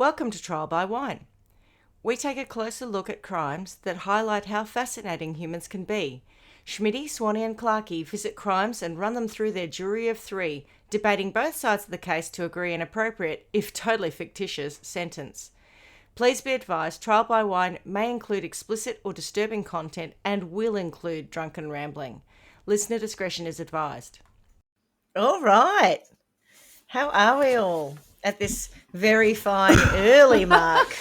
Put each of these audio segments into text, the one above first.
Welcome to Trial by Wine. We take a closer look at crimes that highlight how fascinating humans can be. Schmitty, Swanee and Clarky visit crimes and run them through their jury of three, debating both sides of the case to agree an appropriate, if totally fictitious, sentence. Please be advised, Trial by Wine may include explicit or disturbing content and will include drunken rambling. Listener discretion is advised. All right. How are we all at this very fine early mark?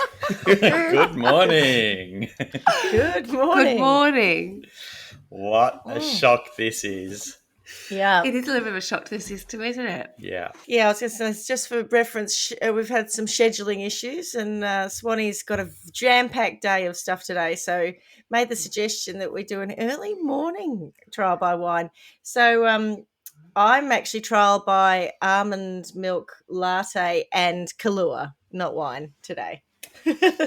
Good morning. Good morning. Good morning. What a shock this is. Yeah. It is a little bit of a shock to the system, isn't it? Yeah. Yeah, I was going to say, just for reference, we've had some scheduling issues and Swanee's got a jam-packed day of stuff today, so made the suggestion that we do an early morning trial by wine. So I'm actually trial by almond milk latte and Kahlua, not wine today.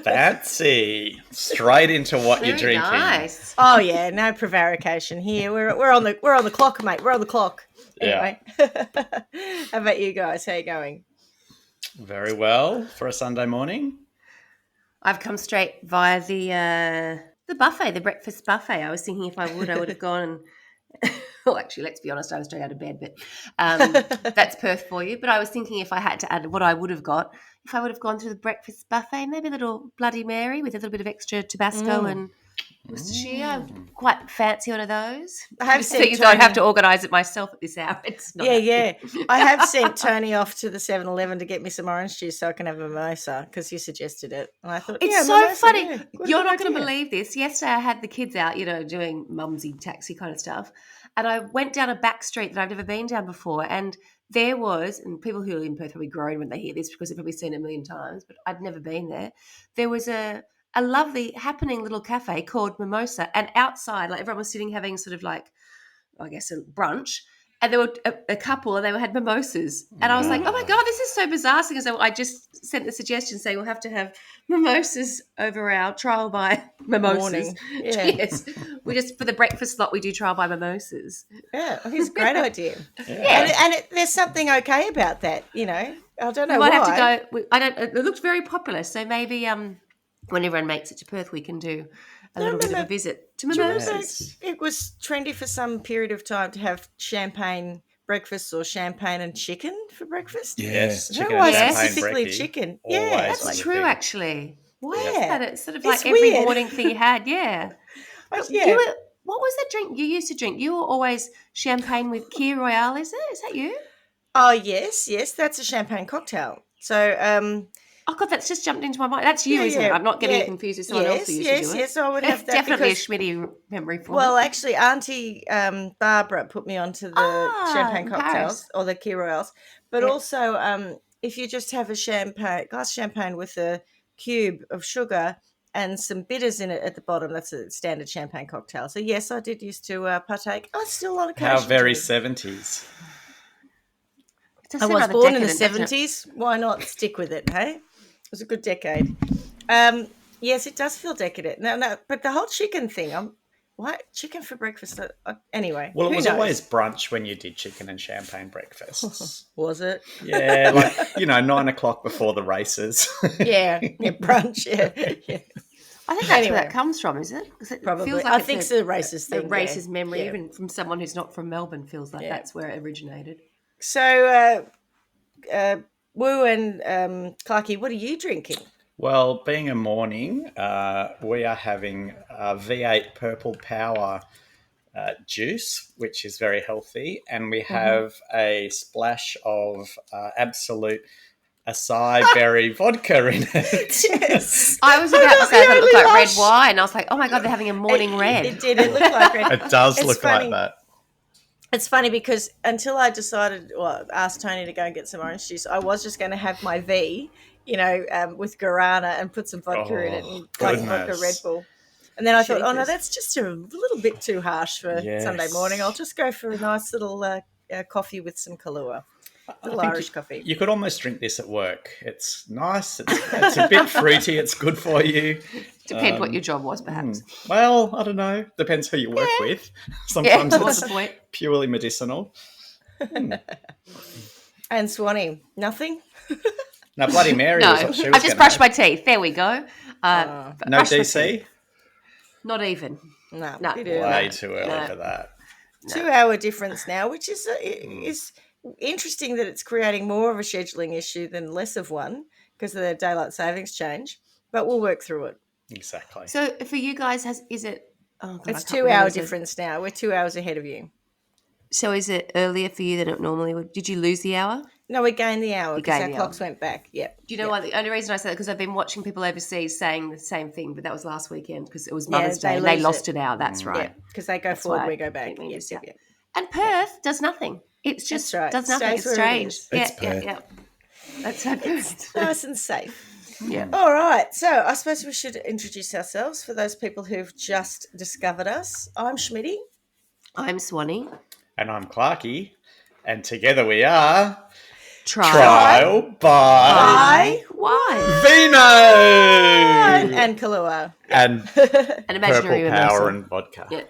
Fancy. Straight into what Very you're drinking. nice. Oh yeah, no prevarication here. We're on the clock, mate. We're on the clock. Anyway, how about you guys? How you going? Very well for a Sunday morning. I've come straight via the buffet, the breakfast buffet. I was thinking if I would have gone and well, actually, let's be honest, I was straight out of bed, but that's Perth for you. But I was thinking if I had to add what I would have got, if I would have gone through the breakfast buffet, maybe a little Bloody Mary with a little bit of extra Tabasco and Worcestershire. I'm quite fancy one of those. I have sent Things I'd have to organise it myself at this hour. It's not Yeah. I have sent Tony off to the 7-Eleven to get me some orange juice so I can have a mimosa because you suggested it. And I thought, it's so mimosa, funny. yeah, You're not going to believe this. Yesterday I had the kids out, doing mumsy taxi kind of stuff. And I went down a back street that I've never been down before. And there was, and people who are in Perth probably groan when they hear this because they've probably seen it a million times, but I'd never been there. There was a lovely happening little cafe called Mimosa. And outside, like everyone was sitting having sort of like, I guess, a brunch. And there were a couple and they had mimosas. And I was like, oh my God, this is so bizarre. So I just sent the suggestion saying we'll have to have mimosas over our trial by mimosas. Morning. Yeah. Yes. We just, for the breakfast slot, we do trial by mimosas. Yeah, I think it's a great idea. Yeah. And there's something okay about that, I don't know We might why. have to go, it looked very popular. So maybe when everyone makes it to Perth, we can do a little bit of a visit to Do you remember mimosas. it was trendy for some period of time to have champagne breakfast or champagne and chicken for breakfast? Yes. I don't Chicken know why and champagne specifically brekkie. chicken. Always Yeah, That's like a true, thing. actually. Why is Yeah. that? It's sort of It's like every weird. morning thing you had, yeah. yeah. What was that drink you used to drink? You were always champagne with Kir Royale, is it? Is that you? Oh, yes, that's a champagne cocktail. So, Oh, God, that's just jumped into my mind. That's you, isn't it? I'm not getting confused with someone else who used to do it. Yes, I would have It's that definitely because, a Schmitty memory for well, me. actually, Auntie Barbara put me onto the champagne in cocktails Paris. or the Key Royales. But Yep. also, if you just have a glass of champagne with a cube of sugar and some bitters in it at the bottom, that's a standard champagne cocktail. So, yes, I did used to partake. I still on occasion. How very do. 70s. It does I seem was rather born in the decadent, doesn't it? 70s. Why not stick with it, hey? It was a good decade. Yes, it does feel decadent. No, but the whole chicken thing, what? Chicken for breakfast? Anyway. Well, it who was knows? always brunch when you did chicken and champagne breakfasts. Was it? Yeah, like, 9 o'clock before the races. Yeah, brunch, yeah. I think that's Anyway. where that comes from, is it? 'Cause it Probably. feels I it's think it's a racist a thing. racist memory, Yeah. even from someone who's not from Melbourne, feels like Yeah. that's where it originated. So, Woo and Clarky, what are you drinking? Well, being a morning, we are having a V8 Purple Power juice, which is very healthy, and we have a splash of Absolute acai berry vodka in it. Yes. I was about to say that it looked like red wine. I was like, oh my God, they're having a morning red. It did. It looked like red. It does It's look funny. like that. It's funny because until I decided, asked Tony to go and get some orange juice, I was just going to have my V, with guarana and put some vodka in it and like vodka goodness. Red Bull. And then I thought, no, Jesus. that's just a little bit too harsh for Yes. Sunday morning. I'll just go for a nice little coffee with some Kahlua, little I think Irish coffee. You could almost drink this at work. It's nice. It's a bit fruity. It's good for you. Depends what your job was, perhaps. Well, I don't know. Depends who you work with. Sometimes what's it's the point? purely medicinal. And Swanee, nothing? No, Bloody Mary No, was what she was I've just gonna brushed have. my teeth. There we go. No Brushed my DC? teeth. Not even. No, No. bit Way early. too early No. for that. 2 hour difference now, which is interesting that it's creating more of a scheduling issue than less of one because of the daylight savings change. But we'll work through it. Exactly. So for you guys, is it? Oh God, It's I can't remember. 2 hour difference now. We're 2 hours ahead of you. So is it earlier for you than it normally would? Did you lose the hour? No, we gained the hour because our gained the clocks hour. went back. Yep. Do you know why? The only reason I say that because I've been watching people overseas saying the same thing, but that was last weekend because it was Yeah, Mother's they Day and they lose lost it. an hour. That's right. Yeah, because they go That's forward, why we go I back. think we Yep, missed yep, out. yep. And Perth does nothing. It's just That's right. does nothing. Stays It's where it strange. is. Yeah, It's Perth. yeah. That's so Perth. Nice and safe. Yeah. All right. So I suppose we should introduce ourselves for those people who've just discovered us. I'm Schmitty. I'm Swanee. And I'm Clarky. And together we are Trial by Why? Vino And Kahlua. and An imaginary purple power reversal. and vodka. Yeah.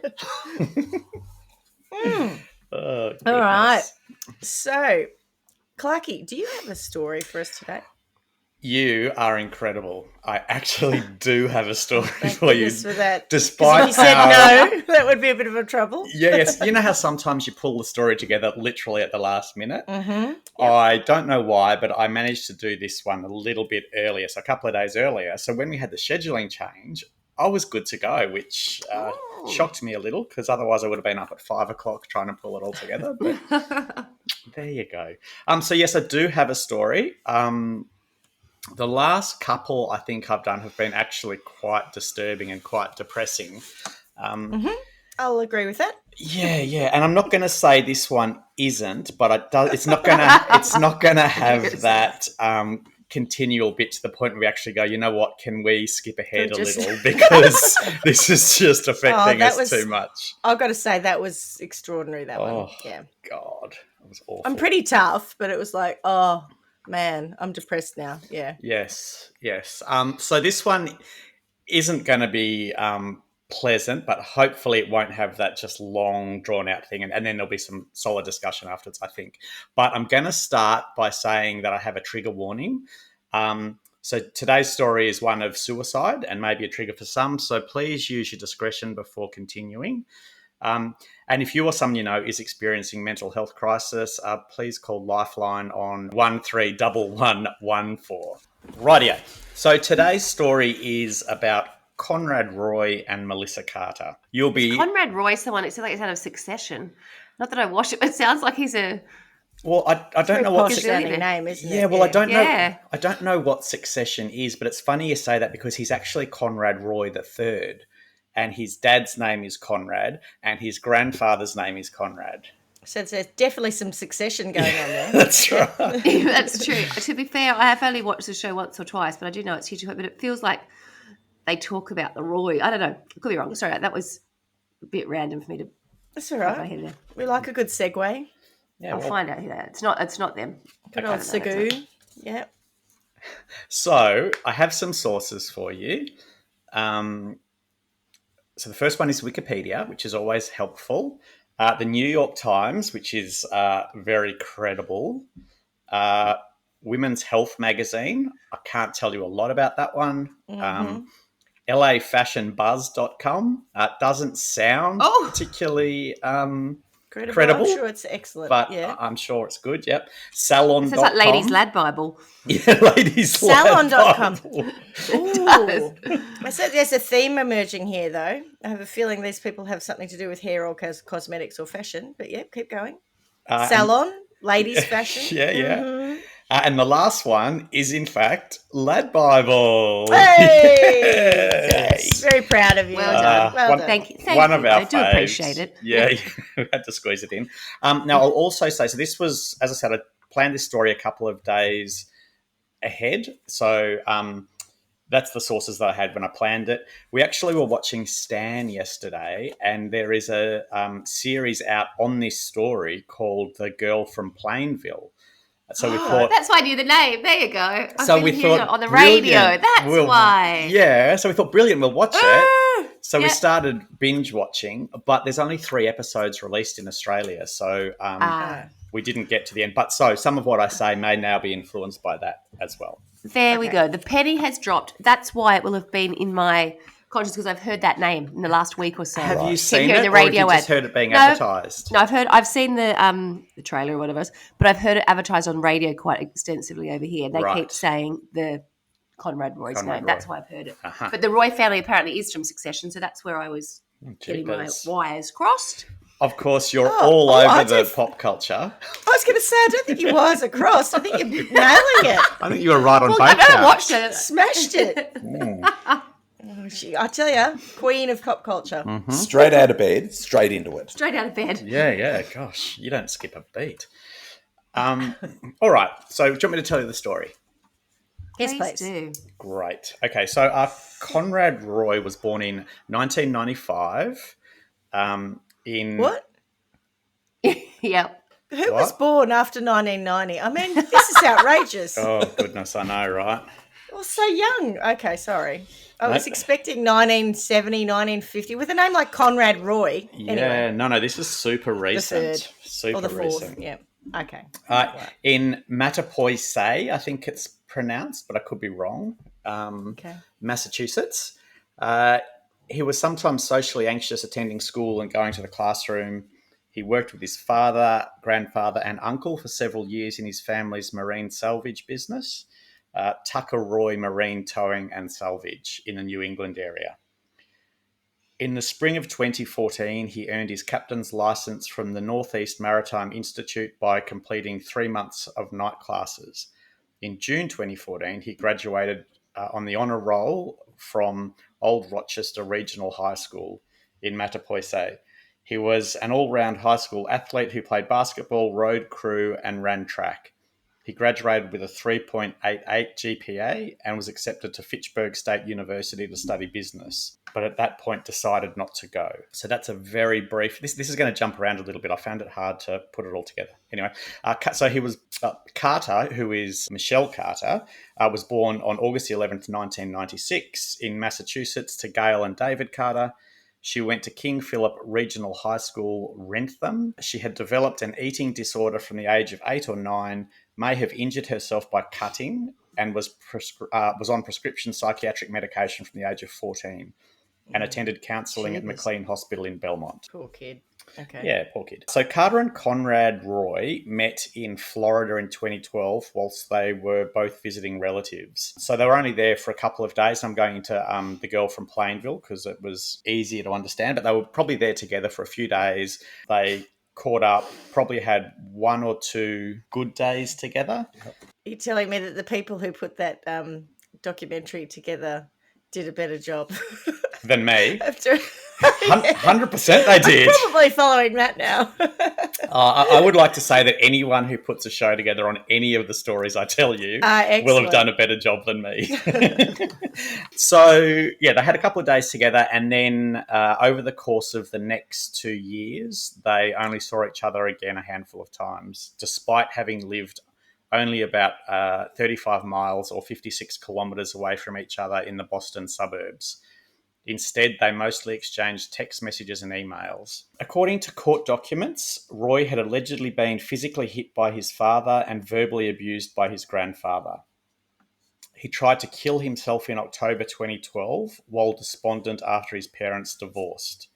Oh, All right. goodness. So, Clarky, do you have a story for us today? You are incredible. I actually do have a story Thank for you. goodness for that. Despite If you said how, no, that would be a bit of a trouble. Yes, you know how sometimes you pull the story together literally at the last minute? Mm-hmm. I don't know why, but I managed to do this one a little bit earlier, so a couple of days earlier. So when we had the scheduling change, I was good to go, which shocked me a little because otherwise I would have been up at 5 o'clock trying to pull it all together. But there you go. So yes, I do have a story. The last couple I think I've done have been actually quite disturbing and quite depressing. I'll agree with that. Yeah, and I'm not going to say this one isn't, but it's not going to have that continual bit to the point where we actually go, you know what? Can we skip ahead a little because this is just affecting us too much. I've got to say that was extraordinary. That one. Yeah. God, it was awful. I'm pretty tough, but it was like, oh man, I'm depressed now. Yeah. Yes. So this one isn't going to be pleasant, but hopefully it won't have that just long, drawn-out thing, and then there'll be some solid discussion afterwards, I think. But I'm going to start by saying that I have a trigger warning. So today's story is one of suicide and maybe a trigger for some, so please use your discretion before continuing. And if you or someone you know is experiencing mental health crisis, please call Lifeline on 131114. Rightio. So today's story is about Conrad Roy and Melissa Carter. Conrad Roy's the one. It sounds like it's out of Succession. Not that I watch it, but it sounds like he's a. Well, I don't know what sounding name, isn't it? Yeah, well, I don't know. Yeah. I don't know what Succession is, but it's funny you say that because he's actually Conrad Roy III, and his dad's name is Conrad, and his grandfather's name is Conrad. So there's definitely some succession going on there. That's right. That's true. To be fair, I have only watched the show once or twice, but I do know it's hugely, but it feels like they talk about the Roy. I don't know. I could be wrong. Sorry, that was a bit random for me to. That's all right. We like a good segue. Yeah, I'll find out who that. It's not them. Good old Sagoo. Yeah. So I have some sources for you. So the first one is Wikipedia, which is always helpful. The New York Times, which is very credible. Women's Health Magazine. I can't tell you a lot about that one. LAFashionBuzz.com. Doesn't sound particularly credible. I'm sure it's excellent. But yeah. I'm sure it's good, yep. Salon.com. It's like Ladies Lad Bible. Yeah, Ladies Salon.com. Ooh. I said there's a theme emerging here, though. I have a feeling these people have something to do with hair or cosmetics or fashion. But yeah, keep going. Salon, ladies' fashion. Yeah. And the last one is, in fact, Lad Bible. Hey! Yes. Very proud of you. Well done. Well done. Thank you. One of our I do faves. appreciate it. Yeah, we had to squeeze it in. Now, I'll also say, so this was, as I said, I planned this story a couple of days ahead. So that's the sources that I had when I planned it. We actually were watching Stan yesterday, and there is a series out on this story called The Girl from Plainville. So we thought that's why I knew the name. There you go. I've so been we hearing thought it on the radio. That's why. Yeah, so we thought brilliant, we'll watch it. So we Yep. started binge watching, but there's only 3 episodes released in Australia. So we didn't get to the end. But so some of what I say may now be influenced by that as well. There we go. The penny has dropped. That's why it will have been in my conscious, because I've heard that name in the last week or so. Have you Keep seen hearing it, the or have radio you just ad. heard it being No, advertised? No, I've seen the trailer or whatever, but I've heard it advertised on radio quite extensively over here. They Right. keep saying the Conrad Roy's Conrad name. Roy. That's why I've heard it. Uh-huh. But the Roy family apparently is from Succession, so that's where I was getting my Jeepers. wires crossed. Of course, you're all over I the don't- pop culture. I was going to say, I don't think your wires are crossed. I think you're nailing it. I think you were right on Well, both I never counts. watched it. Smashed it. I tell you, queen of pop culture. Straight out of bed, straight into it. Straight out of bed. Yeah. Gosh, you don't skip a beat. All right. So, do you want me to tell you the story? Yes, please. do. Great. Okay. So, Conrad Roy was born in 1995. In What? Yep. Who was born after 1990? I mean, this is outrageous. Oh goodness, I know, right? Well, so young. Okay, sorry. I was Nope. expecting 1970, 1950 with a name like Conrad Roy. Yeah. Anyway, No. This is super recent. third Super or the fourth. recent. Yeah. Okay. In Mattapoisett, I think it's pronounced, but I could be wrong. Okay. Massachusetts. He was sometimes socially anxious attending school and going to the classroom. He worked with his father, grandfather, and uncle for several years in his family's marine salvage business, Tucker Roy Marine Towing and Salvage in the New England area. In the spring of 2014, he earned his captain's license from the Northeast Maritime Institute by completing 3 months of night classes. In June 2014, he graduated on the honour roll from Old Rochester Regional High School in Mattapoisett. He was an all-round high school athlete who played basketball, rowed crew, and ran track. He graduated with a 3.88 GPA and was accepted to Fitchburg State University to study business, but at that point decided not to go. So that's a very brief... This is going to jump around a little bit. I found it hard to put it all together. Anyway, so he was... Carter, who is Michelle Carter, was born on August 11th, 1996 in Massachusetts to Gail and David Carter. She went to King Philip Regional High School, Wrentham. She had developed an eating disorder from the age of 8 or 9, may have injured herself by cutting, and was on prescription psychiatric medication from the age of 14, and attended counselling at McLean Hospital in Belmont. Poor kid. Okay. Yeah, poor kid. So Carter and Conrad Roy met in Florida in 2012 whilst they were both visiting relatives. So they were only there for a couple of days. I'm going into the girl from Plainville because it was easier to understand, but they were probably there together for a few days. They caught up, probably had 1 or 2 good days together. You're telling me that the people who put that documentary together did a better job Than me. after 100% they did. probably following Matt now. I would like to say that anyone who puts a show together on any of the stories I tell you will have Excellent. done a better job than me. So, yeah, they had a couple of days together, and then over the course of the next 2 years, they only saw each other again a handful of times, despite having lived only about 35 miles or 56 kilometres away from each other in the Boston suburbs. Instead, they mostly exchanged text messages and emails. According to court documents, Roy had allegedly been physically hit by his father and verbally abused by his grandfather. He tried to kill himself in October 2012 while despondent after his parents divorced.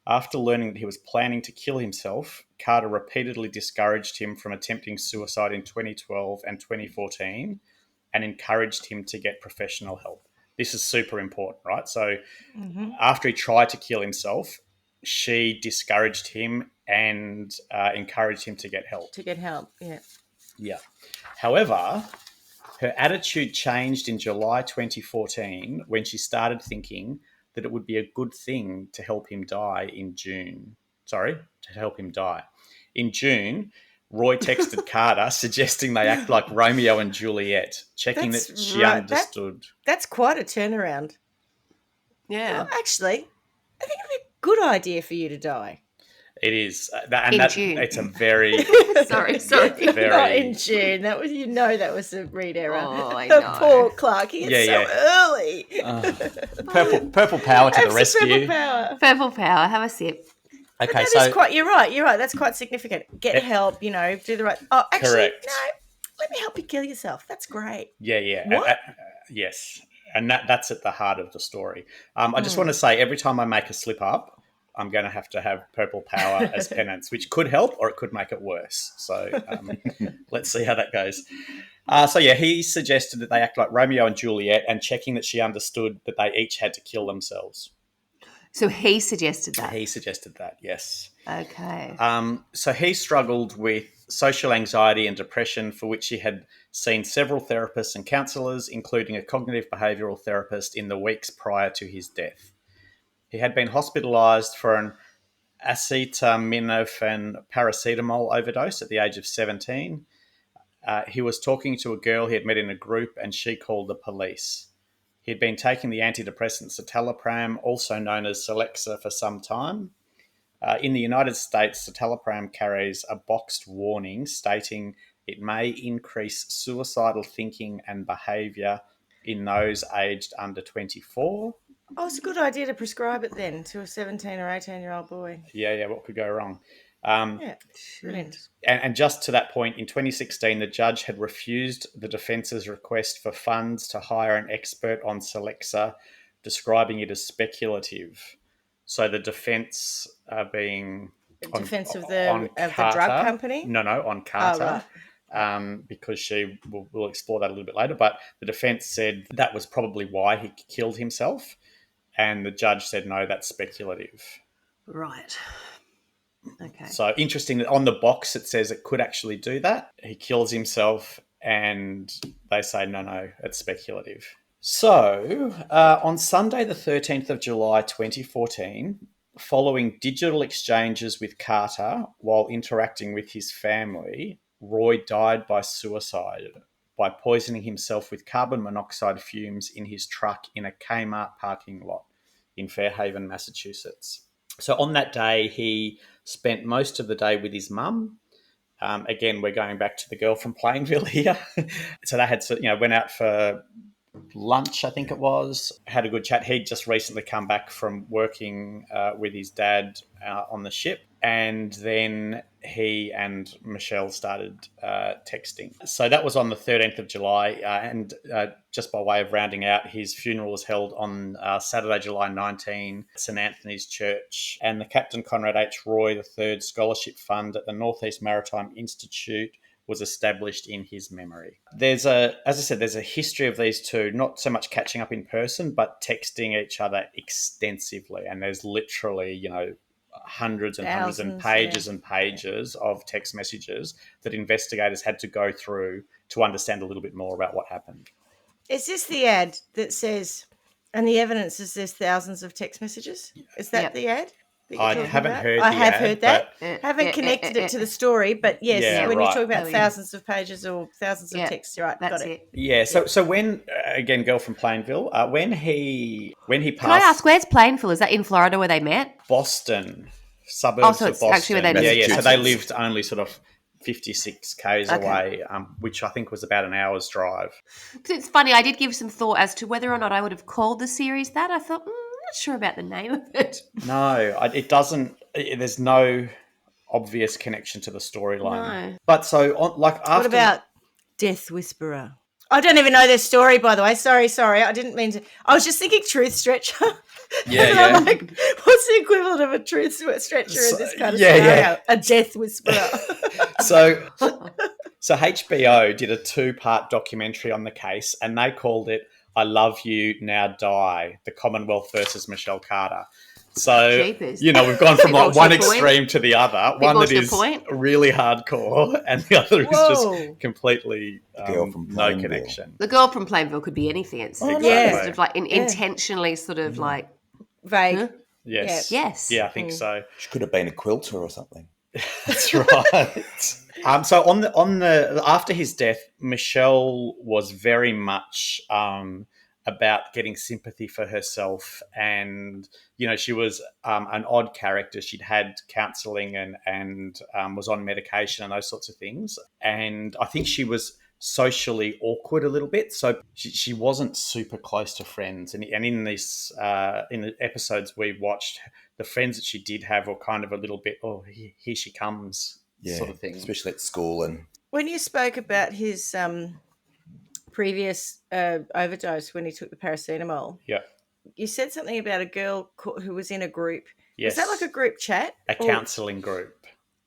After learning that he was planning to kill himself, Carter repeatedly discouraged him from attempting suicide in 2012 and 2014 and encouraged him to get professional help. This is super important, right? So after he tried to kill himself, she discouraged him and encouraged him to get help. To get help, yeah. Yeah. However, her attitude changed in July 2014 when she started thinking that it would be a good thing to help him die in June. In June, Roy texted Carter suggesting they act like Romeo and Juliet, checking That's that she right. understood. That's quite a turnaround. Yeah. Well, actually, I think it'd be a good idea for you to die. It is. June. It's a very... Sorry. very... Not in June. That was that was a read error. Oh, I know. Poor Clarky. It's so early. Purple power to the Have some rescue. Purple power. Purple power. Have a sip. But Okay, that so is quite. You're right. That's quite significant. Get help. Do the right. Oh, actually, correct. no. Let me help you kill yourself. That's great. Yeah. What? Yes, and that's at the heart of the story. I just want to say, every time I make a slip up, I'm going to have purple power as penance, which could help or it could make it worse. So let's see how that goes. So yeah, he suggested that they act like Romeo and Juliet, and checking that she understood that they each had to kill themselves. So he suggested that. He suggested that, yes. Okay. So he struggled with social anxiety and depression, for which he had seen several therapists and counsellors, including a cognitive behavioural therapist, in the weeks prior to his death. He had been hospitalised for an acetaminophen paracetamol overdose at the age of 17. He was talking to a girl he had met in a group, and she called the police. He had been taking the antidepressant citalopram, also known as Celexa, for some time. In the United States, citalopram carries a boxed warning stating it may increase suicidal thinking and behaviour in those aged under 24. Oh, it's a good idea to prescribe it then to a 17 or 18-year-old boy. Yeah, what could go wrong? Yeah, brilliant. And just to that point, in 2016, the judge had refused the defence's request for funds to hire an expert on Celexa, describing it as speculative. So the defence being Defense of on the Carter. drug company? No, on Carter. Oh, right. Because we'll explore that a little bit later. But the defence said that was probably why he killed himself. And the judge said, no, that's speculative. Right. Okay. So interesting that on the box it says it could actually do that. He kills himself and they say, no, it's speculative. So on Sunday, the 13th of July, 2014, following digital exchanges with Carter while interacting with his family, Roy died by suicide by poisoning himself with carbon monoxide fumes in his truck in a Kmart parking lot in Fairhaven, Massachusetts. So on that day, he spent most of the day with his mum. Again, we're going back to the girl from Plainville here. So they had, went out for lunch, I think it was, had a good chat. He'd just recently come back from working with his dad on the ship. And then he and Michelle started texting. So that was on the 13th of July. And just by way of rounding out, his funeral was held on Saturday, July 19, at St. Anthony's Church. And the Captain Conrad H. Roy III Scholarship Fund at the Northeast Maritime Institute was established in his memory. As I said, there's a history of these two, not so much catching up in person, but texting each other extensively. And there's literally, hundreds and hundreds and pages of text messages that investigators had to go through to understand a little bit more about what happened. Is this the ad that says, and the evidence is there's thousands of text messages? Is that the ad? I haven't heard I have ad, heard that. but Haven't connected it to the story, but yes, when you talk about thousands of pages or thousands of texts, you're right. That's got it. Yeah. So when again, girl from Plainville, when he passed. Can I ask, where's Plainville? Is that in Florida where they met? Boston, suburbs so of it's Boston. actually where they met. Yeah. So they lived only sort of 56 k's away, which I think was about an hour's drive. It's funny. I did give some thought as to whether or not I would have called the series that. I thought, I'm not sure about the name of it. No, it doesn't. There's no obvious connection to the storyline. No. But so, after. What about Death Whisperer? I don't even know their story, by the way. Sorry. I didn't mean to. I was just thinking Truth Stretcher. Yeah. I'm like, what's the equivalent of a Truth Stretcher in this kind of scenario? Yeah. A Death Whisperer. So HBO did a 2-part documentary on the case, and they called it "I Love You, Now Die: The Commonwealth versus Michelle Carter." So, Jeepers. we've gone from one to the extreme to the other. One that is really hardcore, and the other is just completely no connection. The girl from Plainville could be anything. It's sort of like intentionally sort of like vague. Huh? Yes. Yes. Yeah, I think so. She could have been a quilter or something. That's right. So on the after his death, Michelle was very much about getting sympathy for herself, and she was an odd character. She'd had counselling and was on medication and those sorts of things, and I think she was socially awkward a little bit. So she wasn't super close to friends. And in this, in the episodes we watched, the friends that she did have were kind of a little bit, oh, here she comes sort of thing. Especially at school. And When you spoke about his previous overdose when he took the paracetamol, Yeah. you said something about a girl who was in a group. Yes. Was that like a group chat? A counselling group.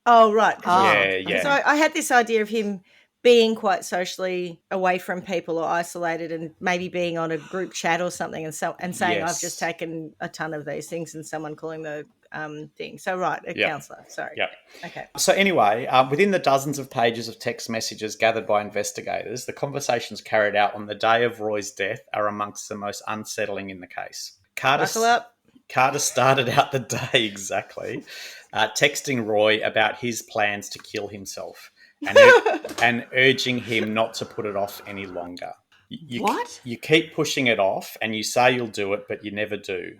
Oh, right. Yeah. So I had this idea of him being quite socially away from people or isolated, and maybe being on a group chat or something, and saying, Yes. I've just taken a ton of these things, and someone calling the thing. So, right, a counsellor. Sorry. Yeah. Okay. So anyway, within the dozens of pages of text messages gathered by investigators, the conversations carried out on the day of Roy's death are amongst the most unsettling in the case. Buckle up. Carter started out the day texting Roy about his plans to kill himself and urging him not to put it off any longer. What? You keep pushing it off and you say you'll do it, but you never do.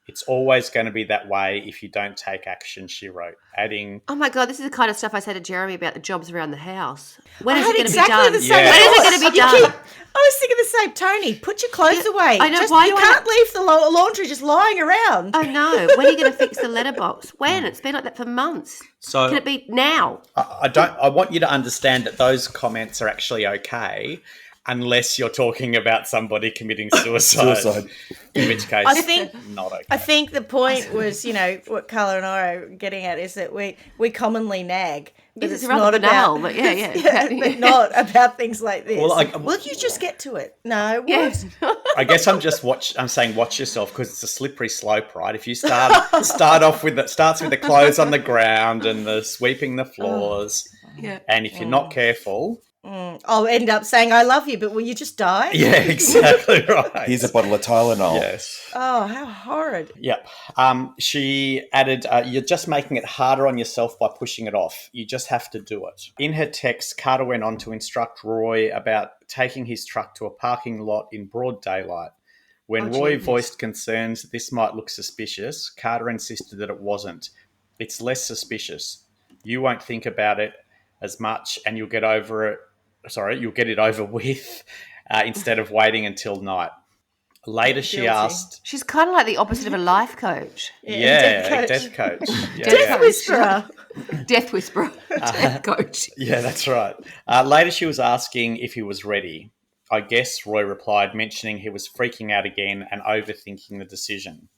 It's always going to be that way if you don't take action, she wrote, adding... Oh, my God, this is the kind of stuff I say to Jeremy about the jobs around the house. When I is had it going to exactly be done? the same Yeah. When is it thought. going to be done? I was thinking the same. Tony, put your clothes away. I know, Just, why you do I- can't leave the laundry just lying around. Oh, no. When are you going to fix the letterbox? When? It's been like that for months. So Can it be now? I want you to understand that those comments are actually okay unless you're talking about somebody committing suicide. In which case, I think- not okay. I think the point was, what Carla and I are getting at is that we commonly nag. But Yes, it's it's rather not banal, about, but yeah. but not about things like this. Well, Will you just get to it? No. What? Yes. I guess I'm saying watch yourself, because it's a slippery slope, right? If you start off with starts with the clothes on the ground and the sweeping the floors, Yeah. and if you're not careful, I'll end up saying I love you, but will you just die? yeah, exactly right. here's a bottle of Tylenol. Yes. Oh, how horrid. Yep. She added, you're just making it harder on yourself by pushing it off. You just have to do it. In her text, Carter went on to instruct Roy about taking his truck to a parking lot in broad daylight. When Roy Jesus. voiced concerns that this might look suspicious, Carter insisted that it wasn't. It's less suspicious. You won't think about it as much and you'll get it over with instead of waiting until night. Later, she Guilty. asked... She's kind of like the opposite of a life coach. Yeah, death death coach. Yeah, Death yeah. whisperer. Death whisperer. Death coach. Yeah, that's right. Later, she was asking if he was ready. I guess, Roy replied, mentioning he was freaking out again and overthinking the decision.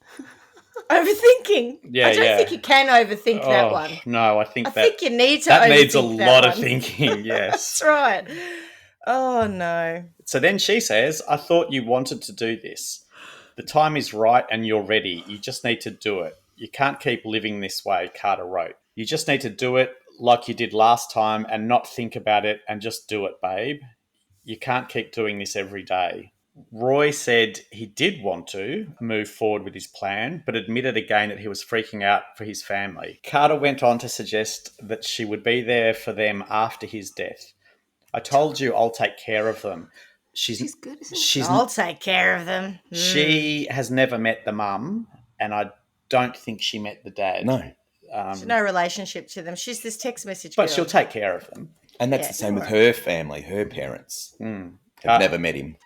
Overthinking. Yeah, I don't yeah. think you can overthink that one. No, I think I think you need to that needs a overthink that lot of one. thinking, yes. That's right. Oh, no. So then she says, I thought you wanted to do this. The time is right and you're ready. You just need to do it. You can't keep living this way, Carter wrote. You just need to do it like you did last time and not think about it and just do it, babe. You can't keep doing this every day. Roy said he did want to move forward with his plan, but admitted again that he was freaking out for his family. Carter went on to suggest that she would be there for them after his death. I told you I'll take care of them. She's good, isn't she? I'll take care of them. She has never met the mum, and I don't think she met the dad. No. There's no relationship to them. She's this text message But girl. she'll take care of them. And that's Yeah, the same with right. her family, her parents. Have never met him.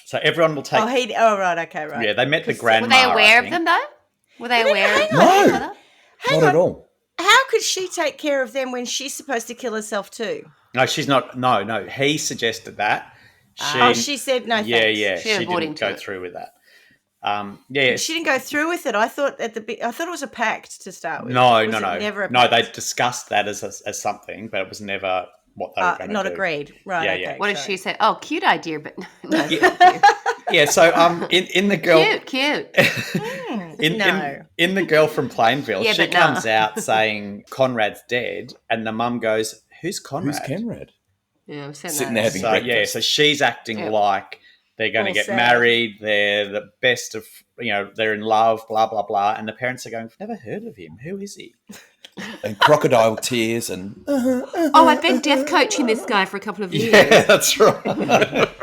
So everyone will take... right, okay, right. Yeah, they met the Were grandma. they aware I of think. them, though? Were they aware of No. each other? Not at all. How could she take care of them when she's supposed to kill herself too? No, she's not. No. He suggested that. She said no Yeah, thanks. yeah. She She bought didn't into go it. through with that. Yeah. She didn't go through with it. I thought it was a pact to start with. No. Was it never a No, pact? they discussed that as something, but it was never what they were going to do. Not agreed. Right. Yeah, okay, yeah. What did sorry. she say? Oh, cute idea, but no. Yeah. So in the girl Cute. in the girl from Plainville, Yeah, she but no. comes out saying Conrad's dead, and the mum goes, "Who's Conrad?" Who's Conrad? Yeah, I'm saying Sitting that. there having So breakfast. yeah, so she's acting Yeah. like they're going to All get sad. married. They're the best of, they're in love. Blah blah blah. And the parents are going, "We've never heard of him. Who is he?" And crocodile tears and... Oh, I've been death coaching this guy for a couple of years. Yeah, that's right.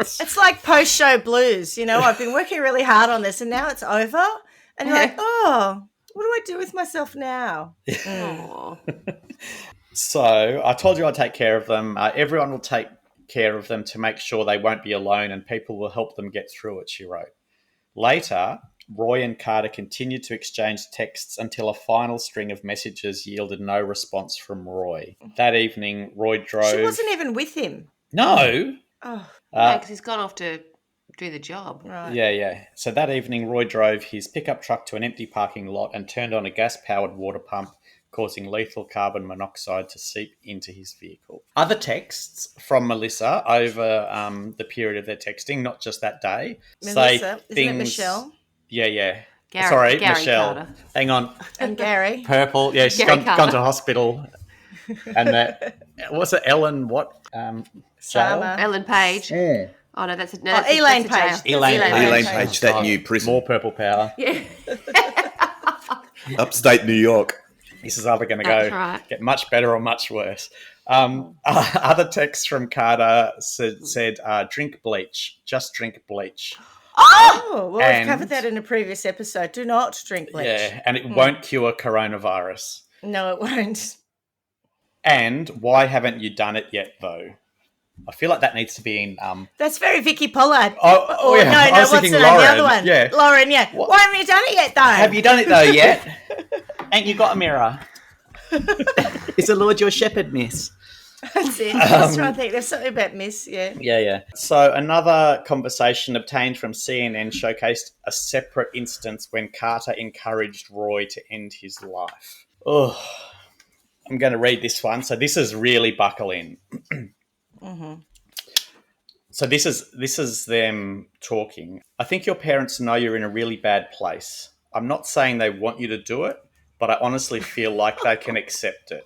It's like post-show blues. I've been working really hard on this, and now it's over. And you're like, oh, what do I do with myself now? Aw. So I told you I'd take care of them. Everyone will take care of them to make sure they won't be alone and people will help them get through it, she wrote. Later, Roy and Carter continued to exchange texts until a final string of messages yielded no response from Roy. That evening, Roy drove... She wasn't even with him. No! Oh, because he's gone off to do the job. right. Yeah. So that evening, Roy drove his pickup truck to an empty parking lot and turned on a gas-powered water pump, causing lethal carbon monoxide to seep into his vehicle. Other texts from Melissa over the period of their texting, not just that day, Melissa, say isn't it Michelle? Yeah. Gary Michelle. Carter. Hang on. And Gary. Purple. Yeah, she's Gary gone Carter. to hospital. And that, what's it, Ellen what? Sama. Ellen Page. Yeah. Oh, no, that's a... No, Oh, that's a- Elaine that's a Page. jail. Elaine Elaine Page. Page, that new prison. More purple power. Yeah. Upstate New York. This is either going to That's go right. get much better or much worse. Other texts from Carter said drink bleach. Just drink bleach. Oh, well, And- we've covered that in a previous episode. Do not drink bleach. Yeah, and it won't cure coronavirus. No, it won't. And why haven't you done it yet, though? I feel like that needs to be in... That's very Vicky Pollard. Oh, yeah. I was what's thinking the name? The Lauren. other one. Yeah. Lauren, yeah. What? Why haven't you done it yet, though? Have you done it, though, yet? Ain't you got a mirror? Is the Lord your shepherd, miss? That's it. I was trying to think. There's something about Miss, yeah. Yeah. So another conversation obtained from CNN showcased a separate instance when Carter encouraged Roy to end his life. Oh, I'm going to read this one. So this is really buckle in. So this is them talking. I think your parents know you're in a really bad place. I'm not saying they want you to do it, but I honestly feel like they can accept it.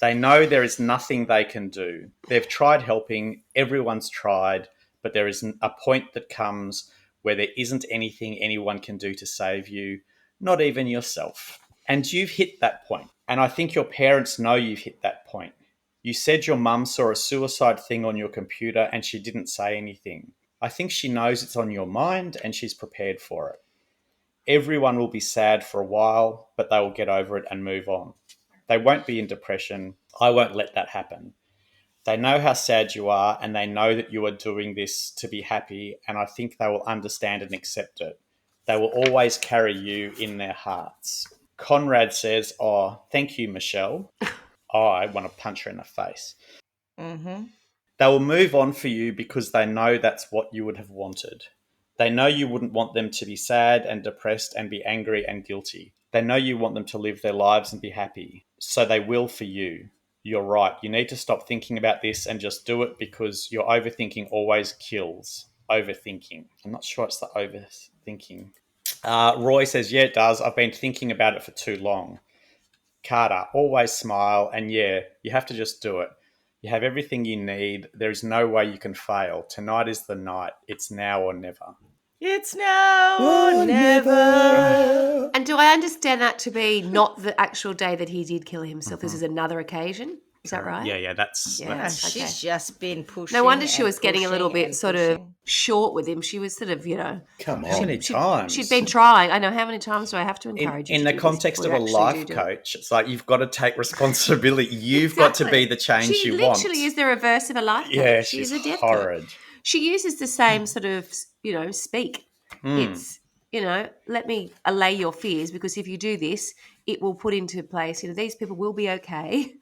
They know there is nothing they can do. They've tried helping, everyone's tried, but there is a point that comes where there isn't anything anyone can do to save you, not even yourself. And you've hit that point. And I think your parents know you've hit that point. You said your mum saw a suicide thing on your computer and she didn't say anything. I think she knows it's on your mind and she's prepared for it. Everyone will be sad for a while, but they will get over it and move on. They won't be in depression. I won't let that happen. They know how sad you are and they know that you are doing this to be happy, and I think they will understand and accept it. They will always carry you in their hearts. Conrad says, oh, thank you, Michelle. Oh, I want to punch her in the face. Mm-hmm. They will move on for you because they know that's what you would have wanted. They know you wouldn't want them to be sad and depressed and be angry and guilty. They know you want them to live their lives and be happy. So they will for you. You're right. You need to stop thinking about this and just do it because your overthinking always kills. Overthinking. I'm not sure it's the overthinking. Roy says, yeah, it does. I've been thinking about it for too long. Carter, always smile. And yeah, you have to just do it. You have everything you need. There is no way you can fail. Tonight is the night. It's now or never. It's now or never. And do I understand that to be not the actual day that he did kill himself? This is another occasion? Is that right? Yeah, that's... Yeah, that's she's okay. just been pushing. No wonder she and was getting a little pushing bit and sort of pushing. short with him. She was sort of, Come How on. many times? she'd been trying. I know, how many times do I have to encourage you in to the do this context of before a you actually life do it? coach, it's like you've got to take responsibility. You've got to be the change She you want. literally is the reverse of a life coach. Yeah, She's she's a death horrid. coach. She uses the same sort of, speak. Hmm. It's, let me allay your fears because if you do this, it will put into place, these people will be okay.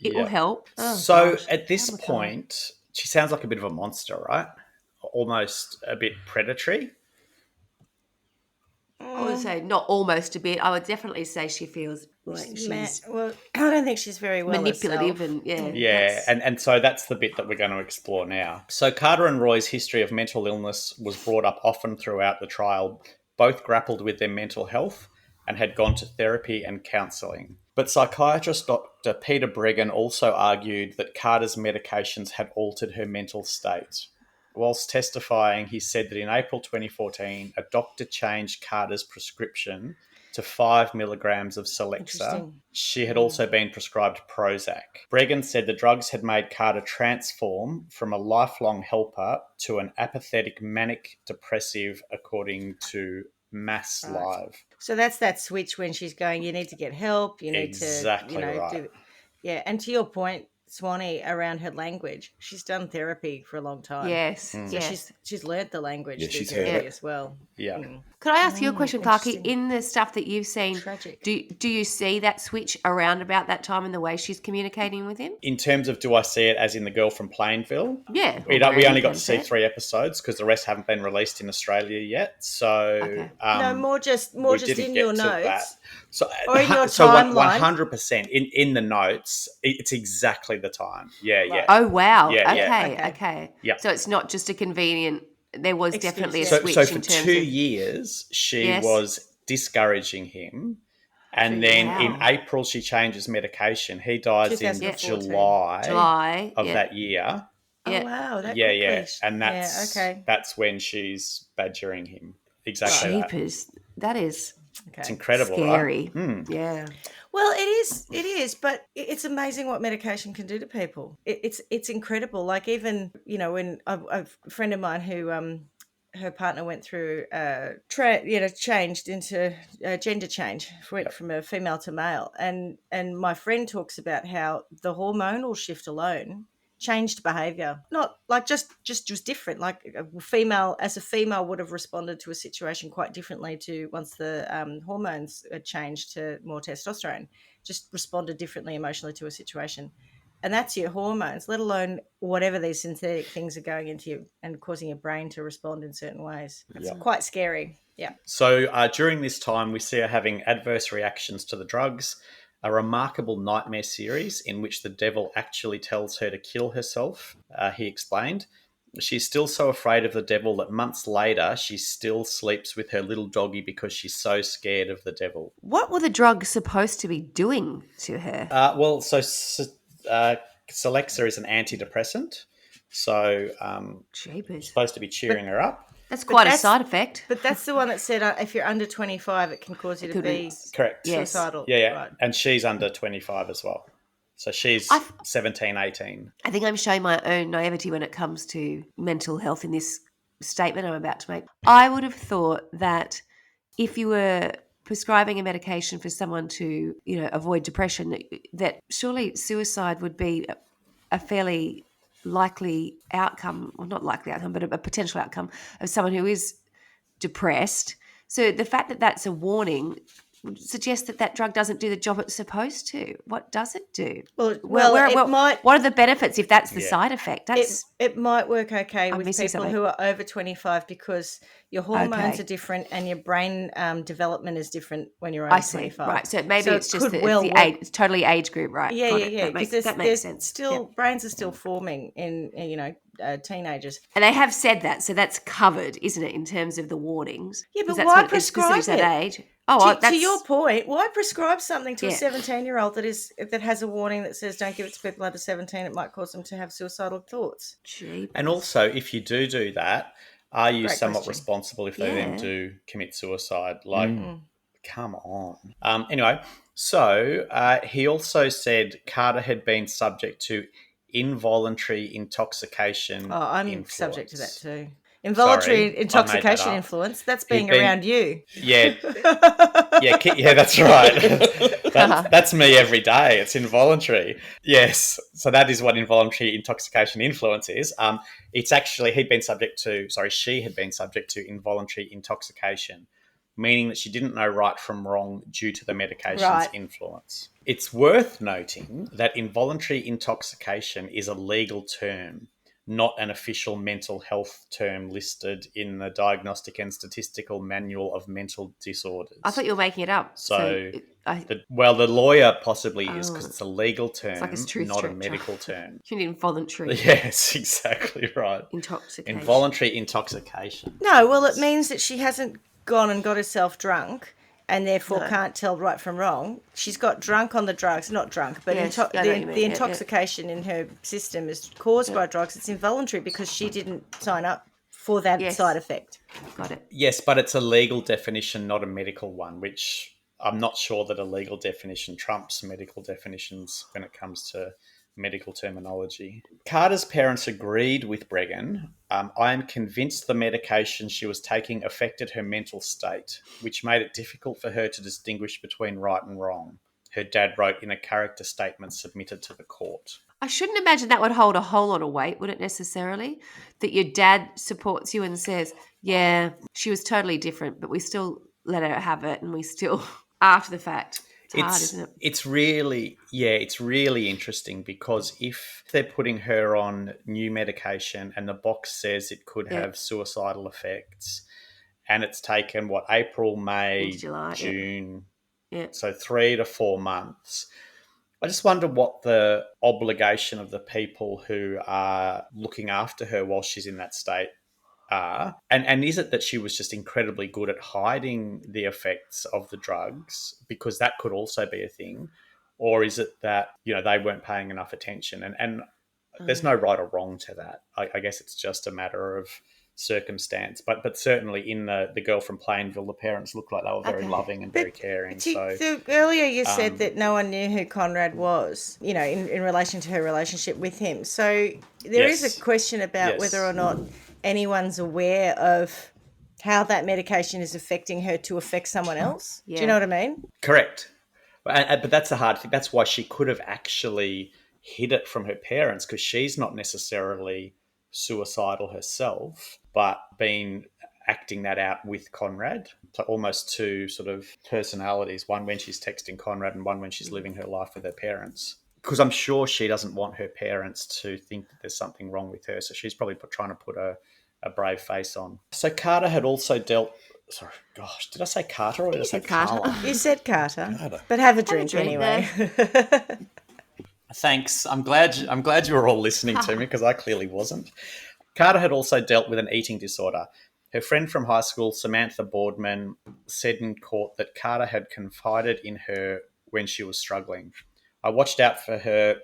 It will Yeah. help. Oh, So gosh. at this Oh, my God. point, she sounds like a bit of a monster, right? Almost a bit predatory. I would say not almost a bit. I would definitely say she feels like she's Well, I don't think she's very well manipulative herself. and Yeah, that's- and so that's the bit that we're going to explore now. So Carter and Roy's history of mental illness was brought up often throughout the trial. Both grappled with their mental health and had gone to therapy and counselling. But psychiatrist Dr. Peter Bregan also argued that Carter's medications had altered her mental state. Whilst testifying, he said that in April 2014, a doctor changed Carter's prescription to 5 milligrams of Celexa. Interesting. She had also been prescribed Prozac. Bregan said the drugs had made Carter transform from a lifelong helper to an apathetic manic depressive, according to Mass Right. Live. So that's that switch when she's going, you need to get help, you need Exactly to, right. yeah. And to your point, Swanee around her language. She's done therapy for a long time. Yes, So yes. she's learnt the language Yeah, through she's heard therapy it. as well. Yeah. Could I ask you a question, Clarky? interesting. In the stuff that you've seen, Tragic. do you see that switch around about that time in the way she's communicating with him? In terms of, do I see it as in the girl from Plainville? Yeah. We or only wherever you got can to see see it. 3 episodes because the rest haven't been released in Australia yet. So Okay. No, more just we in didn't your get to that. notes. So, Or in your so timeline. 100% in the notes, it's exactly the time. Yeah, yeah. Oh, wow. Yeah, okay, yeah. okay. Yeah. So it's not just a convenient, there was Excuse, definitely a yeah. switch So for in terms 2 of... years, she Yes. was discouraging him. And 2 then years. in Wow. April, she changes medication. He dies in 2014. July of yeah. that year. Yeah. Oh wow, that Yeah, quickly. yeah. And that's okay. that's when she's badgering him. Exactly that. Jeepers. That is It's Okay. incredible, scary. right? Yeah. Well, it is, but it's amazing what medication can do to people. It's incredible. Like even when a friend of mine who her partner went through changed into gender change, went from a female to male, and my friend talks about how the hormonal shift alone changed behavior, not like just different, like a female would have responded to a situation quite differently to once the hormones had changed to more testosterone, just responded differently emotionally to a situation. And that's your hormones, let alone whatever these synthetic things are going into you and causing your brain to respond in certain ways. It's quite scary. Yeah. So during this time, we see her having adverse reactions to the drugs, a remarkable nightmare series in which the devil actually tells her to kill herself, he explained. She's still so afraid of the devil that months later, she still sleeps with her little doggy because she's so scared of the devil. What were the drugs supposed to be doing to her? Celexa is an antidepressant. So Jeepers. supposed to be cheering her up. That's quite a that's- side effect. But that's the one that said if you're under 25, it can cause you to could be be- Correct. Yes. suicidal. Yeah, yeah. Right. And she's under 25 as well. So she's I've- 17, 18. I think I'm showing my own naivety when it comes to mental health in this statement I'm about to make. I would have thought that if you were prescribing a medication for someone to, avoid depression, that surely suicide would be a fairly likely outcome, or not likely outcome, but a potential outcome of someone who is depressed. So the fact that that's a warning would suggest that drug doesn't do the job it's supposed to. What does it do? Well, Where- might. What are the benefits if that's the Yeah. side effect? That's It might work okay I'm with missing people something. who are over 25 because your hormones Okay. are different and your brain development is different when you're over I see. 25. Right. So maybe So it's it just could the, well it's the work. age, it's totally age group, right? Yeah, Got yeah, it. yeah. That makes, Because that makes there's sense. still Yeah. brains are still forming in teenagers. And they have said that, so that's covered, isn't it, in terms of the warnings? Yeah, but Because that's why what it's specific prescribe to that it? age. Oh, well, To that's your point, why prescribe something to a Yeah. 17-year-old that has a warning that says don't give it to people under 17? It might cause them to have suicidal thoughts. Jeepers. And also, if you do that, are you Great somewhat question. responsible if they then Yeah. do commit suicide? Like, come on. Anyway, so he also said Carter had been subject to involuntary intoxication. Oh, I'm influence. subject to that too. Involuntary Sorry, I made intoxication that up. influence. That's being been- around you. Yeah, yeah, that's right. That's me every day. It's involuntary. Yes, so that is what involuntary intoxication influence is. It's actually she had been subject to involuntary intoxication, meaning that she didn't know right from wrong due to the medication's Right. influence. It's worth noting that involuntary intoxication is a legal term, not an official mental health term listed in the Diagnostic and Statistical Manual of Mental Disorders. I thought you were making it up. The lawyer possibly is because it's a legal term, like a truth not a stretcher. medical term. you need involuntary Yes, exactly right. intoxication. Involuntary intoxication. No, well, it means that she hasn't gone and got herself drunk and therefore No. can't tell right from wrong. She's got drunk on the drugs, not drunk, but Yes, I know what you mean. the Yeah, intoxication in her system is caused by drugs. It's involuntary because she didn't sign up for that Yes. side effect. Got it. Yes, but it's a legal definition, not a medical one, which I'm not sure that a legal definition trumps medical definitions when it comes to medical terminology. Carter's parents agreed with Bregan. I am convinced the medication she was taking affected her mental state, which made it difficult for her to distinguish between right and wrong, her dad wrote in a character statement submitted to the court. I shouldn't imagine that would hold a whole lot of weight, would it necessarily? That your dad supports you and says, yeah, she was totally different, but we still let her have it and we still, after the fact. It's hard, isn't it? It's really interesting because if they're putting her on new medication and the box says it could have suicidal effects, and it's taken April, May, July, June, Yeah. so 3 to 4 months. I just wonder what the obligation of the people who are looking after her while she's in that state are. And is it that she was just incredibly good at hiding the effects of the drugs, because that could also be a thing? Or is it that, they weren't paying enough attention? And there's no right or wrong to that. I guess it's just a matter of circumstance. But certainly in the girl from Plainville, the parents looked like they were very loving and very caring. Earlier you said that no one knew who Conrad was, in relation to her relationship with him. So there is a question about whether or not anyone's aware of how that medication is affecting her to affect someone else. Yeah. Do you know what I mean? Correct. But that's the hard thing. That's why she could have actually hid it from her parents, because she's not necessarily suicidal herself, but been acting that out with Conrad. So almost two sort of personalities, one when she's texting Conrad and one when she's living her life with her parents. Because I'm sure she doesn't want her parents to think that there's something wrong with her. So she's probably trying to put a brave face on. So Carter had also dealt... Sorry, gosh, did I say Carter or did I say Carla? You said Carter. But have a drink anyway. Thanks. I'm glad you were all listening to me, because I clearly wasn't. Carter had also dealt with an eating disorder. Her friend from high school, Samantha Boardman, said in court that Carter had confided in her when she was struggling. I watched out for her.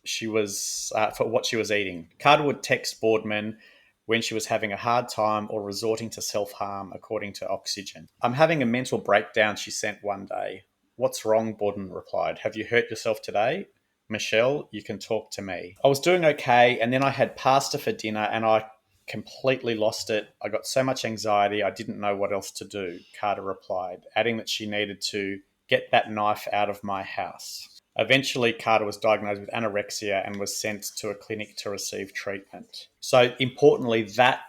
For what she was eating. Carter would text Boardman when she was having a hard time or resorting to self-harm, according to Oxygen. I'm having a mental breakdown, she sent one day. What's wrong? Boardman replied. Have you hurt yourself today? Michelle, you can talk to me. I was doing okay, and then I had pasta for dinner and I completely lost it. I got so much anxiety, I didn't know what else to do, Carter replied, adding that she needed to get that knife out of my house. Eventually, Carter was diagnosed with anorexia and was sent to a clinic to receive treatment. So importantly, that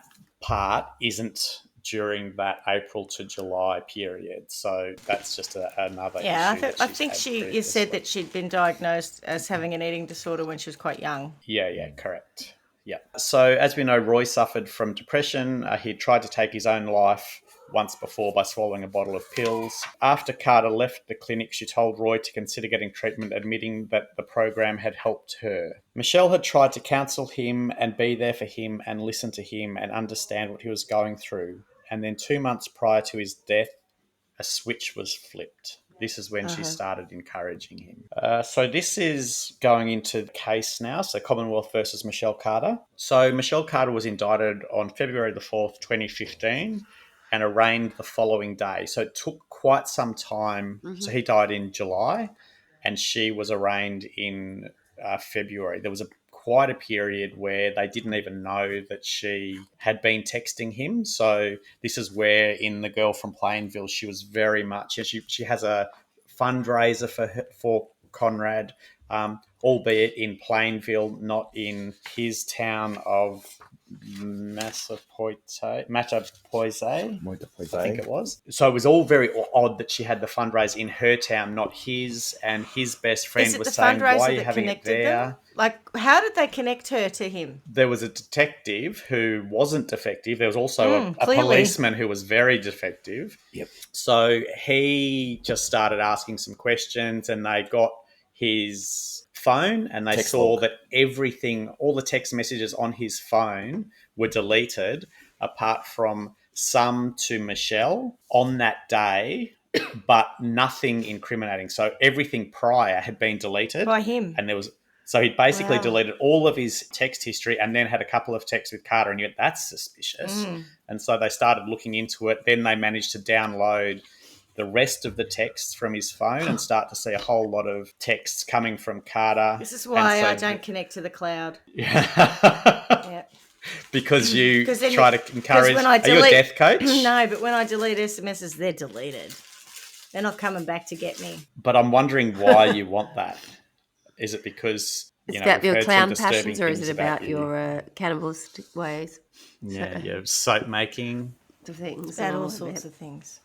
part isn't during that April to July period. So that's just another issue. I think you said that she'd been diagnosed as having an eating disorder when she was quite young. Yeah, correct. Yeah. So as we know, Roy suffered from depression. He tried to take his own life once before by swallowing a bottle of pills. After Carter left the clinic, she told Roy to consider getting treatment, admitting that the program had helped her. Michelle had tried to counsel him and be there for him and listen to him and understand what he was going through. And then 2 months prior to his death, a switch was flipped. This is when she started encouraging him. So this is going into the case now. So Commonwealth versus Michelle Carter. So Michelle Carter was indicted on February the 4th, 2015 and arraigned the following day. So it took quite some time. Mm-hmm. So he died in July and she was arraigned in February. There was quite a period where they didn't even know that she had been texting him. So this is where in The Girl from Plainville, she was very much, she has a fundraiser for Conrad, albeit in Plainville, not in his town of Matapoise, I think it was. So it was all very odd that she had the fundraiser in her town, not his, and his best friend was saying, why are you having it there? Them? Like, how did they connect her to him? There was a detective who wasn't defective. There was also a policeman who was very defective. Yep. So he just started asking some questions and they got his phone and they saw that everything, all the text messages on his phone were deleted apart from some to Michelle on that day, but nothing incriminating. So everything prior had been deleted. By him. And so he'd basically deleted all of his text history and then had a couple of texts with Carter and you went, that's suspicious. And so they started looking into it. Then they managed to download the rest of the texts from his phone and start to see a whole lot of texts coming from Carter. This is why I don't connect to the cloud. Yeah. Because you try to encourage... Are you a death coach? No, but when I delete SMSs, they're deleted. They're not coming back to get me. But I'm wondering why you want that. Is it because Is it you know, about we've your heard some clown disturbing passions, or is things it about you. your cannibalistic ways? Yeah, your soap making. The things. About Oh, all I sorts bet. of things.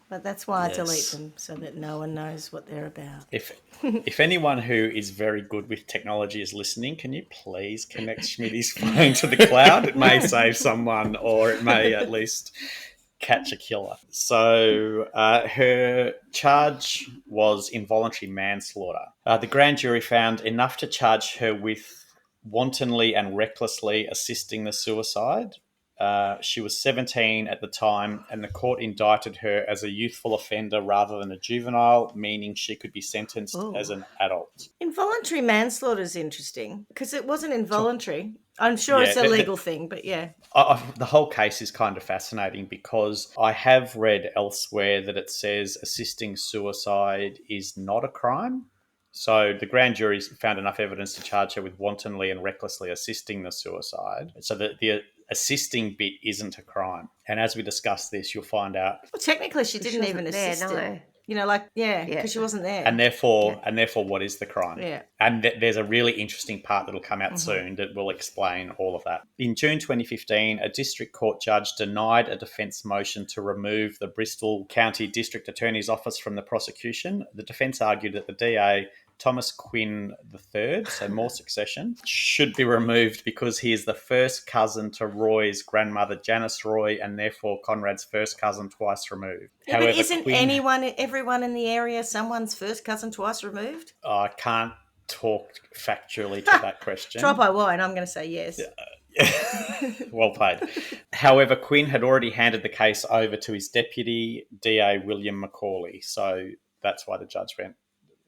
But that's why I delete Yes. them, so that no one knows what they're about. If anyone who is very good with technology is listening, can you please connect Schmidt's phone to the cloud? It may save someone, or it may at least catch a killer. So her charge was involuntary manslaughter. The grand jury found enough to charge her with wantonly and recklessly assisting the suicide. She was 17 at the time, and the court indicted her as a youthful offender rather than a juvenile, meaning she could be sentenced as Oh. an adult. Involuntary manslaughter is interesting because it wasn't involuntary. I'm sure Yeah, it's a legal thing, but yeah. the whole case is kind of fascinating because I have read elsewhere that it says assisting suicide is not a crime. So the grand jury found enough evidence to charge her with wantonly and recklessly assisting the suicide. So that the assisting bit isn't a crime. And as we discuss this, you'll find out, Well, technically, she She didn't even wasn't there, assist no. it. You know, like, yeah, Yeah. because she wasn't there. and therefore, what is the crime? Yeah. And there's a really interesting part that'll come out soon that will explain all of that. In June 2015, a district court judge denied a defence motion to remove the Bristol County District Attorney's Office from the prosecution. The defence argued that the DA, Thomas Quinn III, so more succession, should be removed because he is the first cousin to Roy's grandmother, Janice Roy, and therefore Conrad's first cousin twice removed. Yeah, but isn't everyone in the area someone's first cousin twice removed? I can't talk factually to that question. Drop I won't. I'm going to say yes. Well played. However, Quinn had already handed the case over to his deputy, DA William Macaulay, so that's why the judge went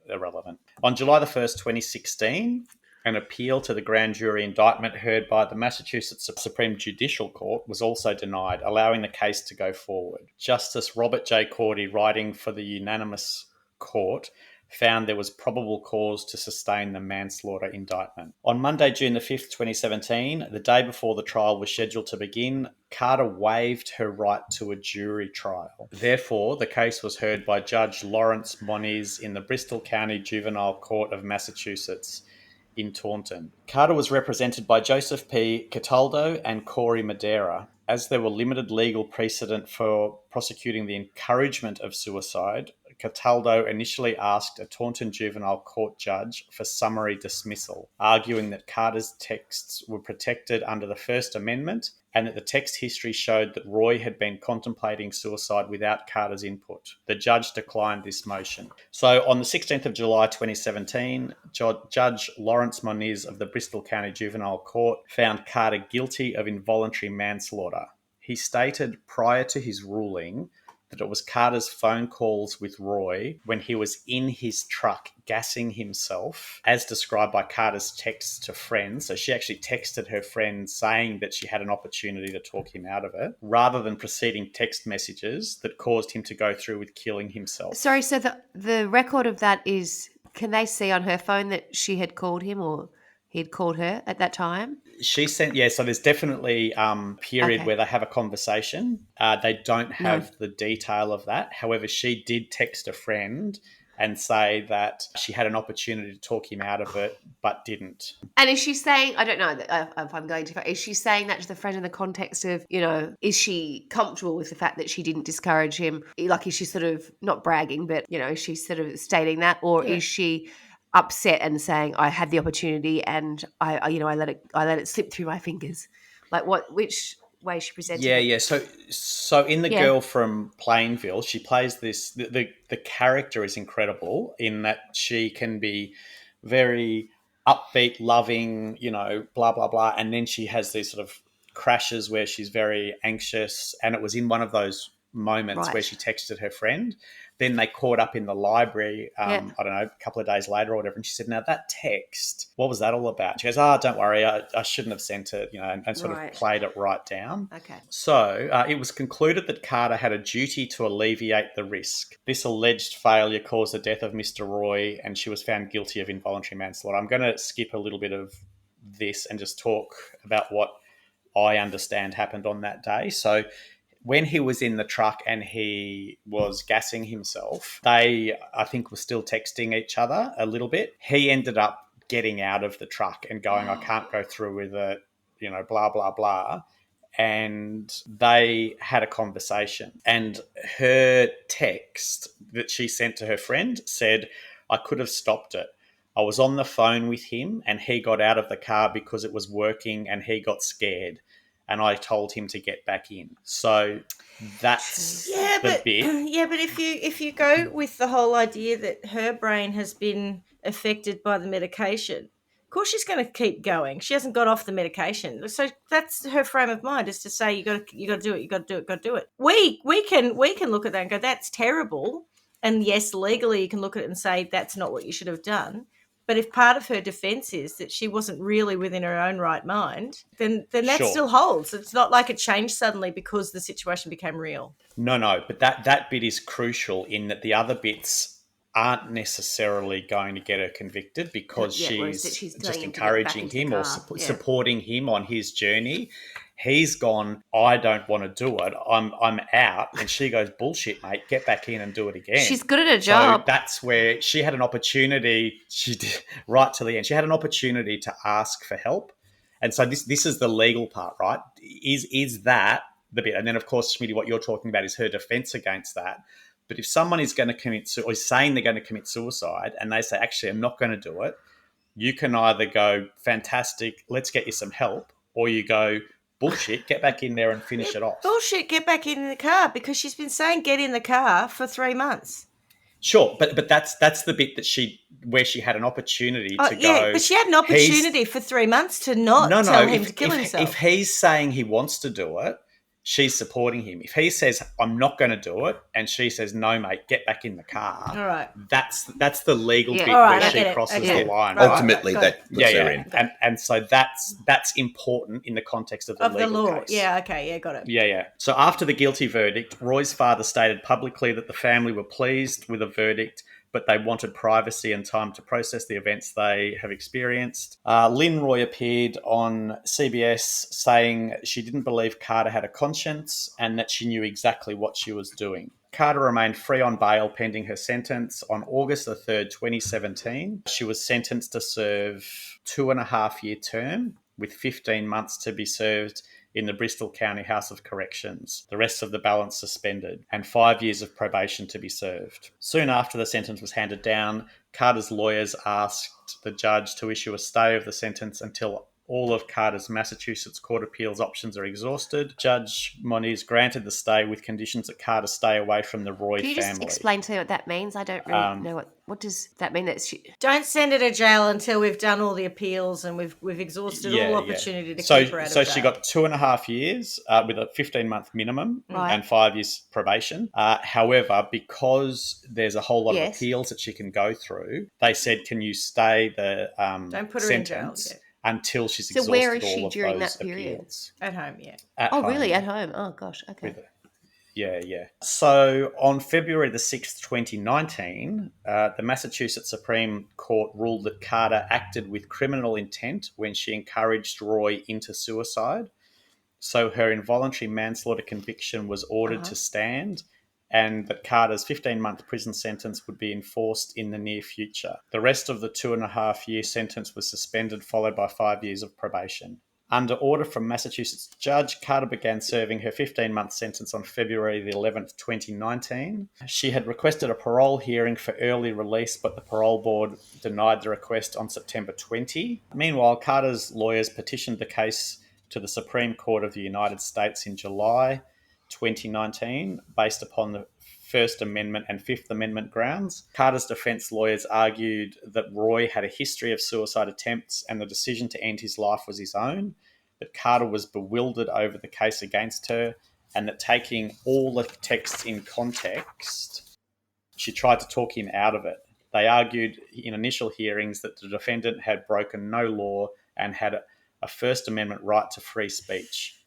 irrelevant. On July the 1st, 2016, an appeal to the grand jury indictment heard by the Massachusetts Supreme Judicial Court was also denied, allowing the case to go forward. Justice Robert J. Cordy, writing for the unanimous court, found there was probable cause to sustain the manslaughter indictment. On Monday, June the 5th, 2017, the day before the trial was scheduled to begin, Carter waived her right to a jury trial. Therefore, the case was heard by Judge Lawrence Moniz in the Bristol County Juvenile Court of Massachusetts in Taunton. Carter was represented by Joseph P. Cataldo and Corey Madera. As there were limited legal precedent for prosecuting the encouragement of suicide, Cataldo initially asked a Taunton juvenile court judge for summary dismissal, arguing that Carter's texts were protected under the First Amendment and that the text history showed that Roy had been contemplating suicide without Carter's input. The judge declined this motion. So on the 16th of July 2017, Judge Lawrence Moniz of the Bristol County Juvenile Court found Carter guilty of involuntary manslaughter. He stated prior to his ruling that it was Carter's phone calls with Roy when he was in his truck gassing himself, as described by Carter's texts to friends. So she actually texted her friend saying that she had an opportunity to talk him out of it, rather than preceding text messages that caused him to go through with killing himself. Sorry, so the record of that is, can they see on her phone that she had called him or he had called her at that time? She sent, so there's definitely a period where they have a conversation. They don't have the detail of that. However, she did text a friend and say that she had an opportunity to talk him out of it, but didn't. And is she saying, I don't know if I'm going too far, is she saying that to the friend in the context of, is she comfortable with the fact that she didn't discourage him? Like, is she sort of not bragging, but, is she sort of stating that? Or is she upset and saying, I had the opportunity and I let it slip through my fingers? Like, which way she presented it? Yeah. So in The Girl from Plainville, she plays this. The character is incredible in that she can be very upbeat, loving, blah blah blah, and then she has these sort of crashes where she's very anxious. And it was in one of those moments where she texted her friend. Then they caught up in the library, I don't know, a couple of days later or whatever. And she said, now that text, what was that all about? She goes, don't worry, I shouldn't have sent it, and sort of played it right down. Okay. So it was concluded that Carter had a duty to alleviate the risk. This alleged failure caused the death of Mr. Roy, and she was found guilty of involuntary manslaughter. I'm going to skip a little bit of this and just talk about what I understand happened on that day. So when he was in the truck and he was gassing himself, they, I think, were still texting each other a little bit. He ended up getting out of the truck and going, I can't go through with it, blah, blah, blah. And they had a conversation. And her text that she sent to her friend said, I could have stopped it. I was on the phone with him and he got out of the car because it was working and he got scared. And I told him to get back in. So that's the bit. Yeah, but if you go with the whole idea that her brain has been affected by the medication, of course she's going to keep going. She hasn't got off the medication, so that's her frame of mind, is to say you got to do it, you got to do it. We can look at that and go, that's terrible. And yes, legally you can look at it and say that's not what you should have done. But if part of her defence is that she wasn't really within her own right mind, then that Sure. still holds. It's not like it changed suddenly because the situation became real. No, but that bit is crucial in that the other bits aren't necessarily going to get her convicted because she's just encouraging him or supporting him on his journey. He's gone, I don't want to do it. I'm out. And she goes, bullshit, mate, get back in and do it again. She's good at her job. So that's where she had an opportunity. She did right to the end. She had an opportunity to ask for help. And so this is the legal part, right? Is that the bit? And then, of course, Schmitty, what you're talking about is her defense against that. But if someone is going to commit or is saying they're going to commit suicide and they say, actually, I'm not going to do it, you can either go, fantastic, let's get you some help, or you go, bullshit, get back in there and finish it off. Bullshit, get back in the car, because she's been saying get in the car for 3 months. Sure, but that's the bit that where she had an opportunity to go. Yeah, but she had an opportunity for 3 months to not tell him to kill himself. If he's saying he wants to do it, she's supporting him. If he says, I'm not going to do it, and she says, no, mate, get back in the car. All right. That's the legal bit where she crosses the line. Ultimately, that puts her in. And so that's important in the context of the legal law. case. Yeah, okay, yeah, got it. Yeah. So after the guilty verdict, Roy's father stated publicly that the family were pleased with the verdict, but they wanted privacy and time to process the events they have experienced. Lynn Roy appeared on CBS saying she didn't believe Carter had a conscience and that she knew exactly what she was doing. Carter remained free on bail pending her sentence. On August the 3rd, 2017, she was sentenced to serve 2.5-year term with 15 months to be served in the Bristol County House of Corrections, the rest of the balance suspended, and 5 years of probation to be served. Soon after the sentence was handed down, Carter's lawyers asked the judge to issue a stay of the sentence until all of Carter's Massachusetts Court appeals options are exhausted. Judge Moniz granted the stay with conditions that Carter stay away from the Roy family. Can you just explain to me what that means? I don't really know what does that mean. Don't send her to jail until we've done all the appeals and we've exhausted all opportunity to keep her out of jail. So she got 2.5 years with a 15-month minimum and 5 years probation. However, because there's a whole lot of appeals that she can go through, they said, can you stay the don't put her sentence in jail until she's exhausted where is all she of during those that period? appeals. At home, yeah. Really? At home? Oh, gosh. Okay. Yeah. So on February the 6th, 2019, the Massachusetts Supreme Court ruled that Carter acted with criminal intent when she encouraged Roy into suicide. So her involuntary manslaughter conviction was ordered to stand, and that Carter's 15-month prison sentence would be enforced in the near future. The rest of the 2.5-year sentence was suspended, followed by 5 years of probation. Under order from Massachusetts judge, Carter began serving her 15-month sentence on February the 11th, 2019. She had requested a parole hearing for early release, but the parole board denied the request on September 20. Meanwhile, Carter's lawyers petitioned the case to the Supreme Court of the United States in July 2019, based upon the First Amendment and Fifth Amendment grounds. Carter's defense lawyers argued that Roy had a history of suicide attempts and the decision to end his life was his own, that Carter was bewildered over the case against her, and that taking all the texts in context, she tried to talk him out of it. They argued in initial hearings that the defendant had broken no law and had a First Amendment right to free speech,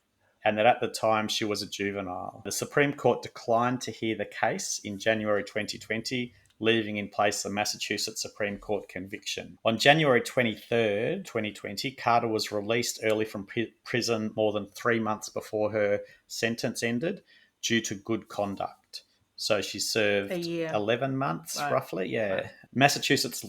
and that at the time she was a juvenile. The Supreme Court declined to hear the case in January 2020, leaving in place the Massachusetts Supreme Court conviction. On January 23rd, 2020, Carter was released early from prison more than 3 months before her sentence ended due to good conduct. So she served A year. 11 months, Right. roughly. Yeah. Right. Massachusetts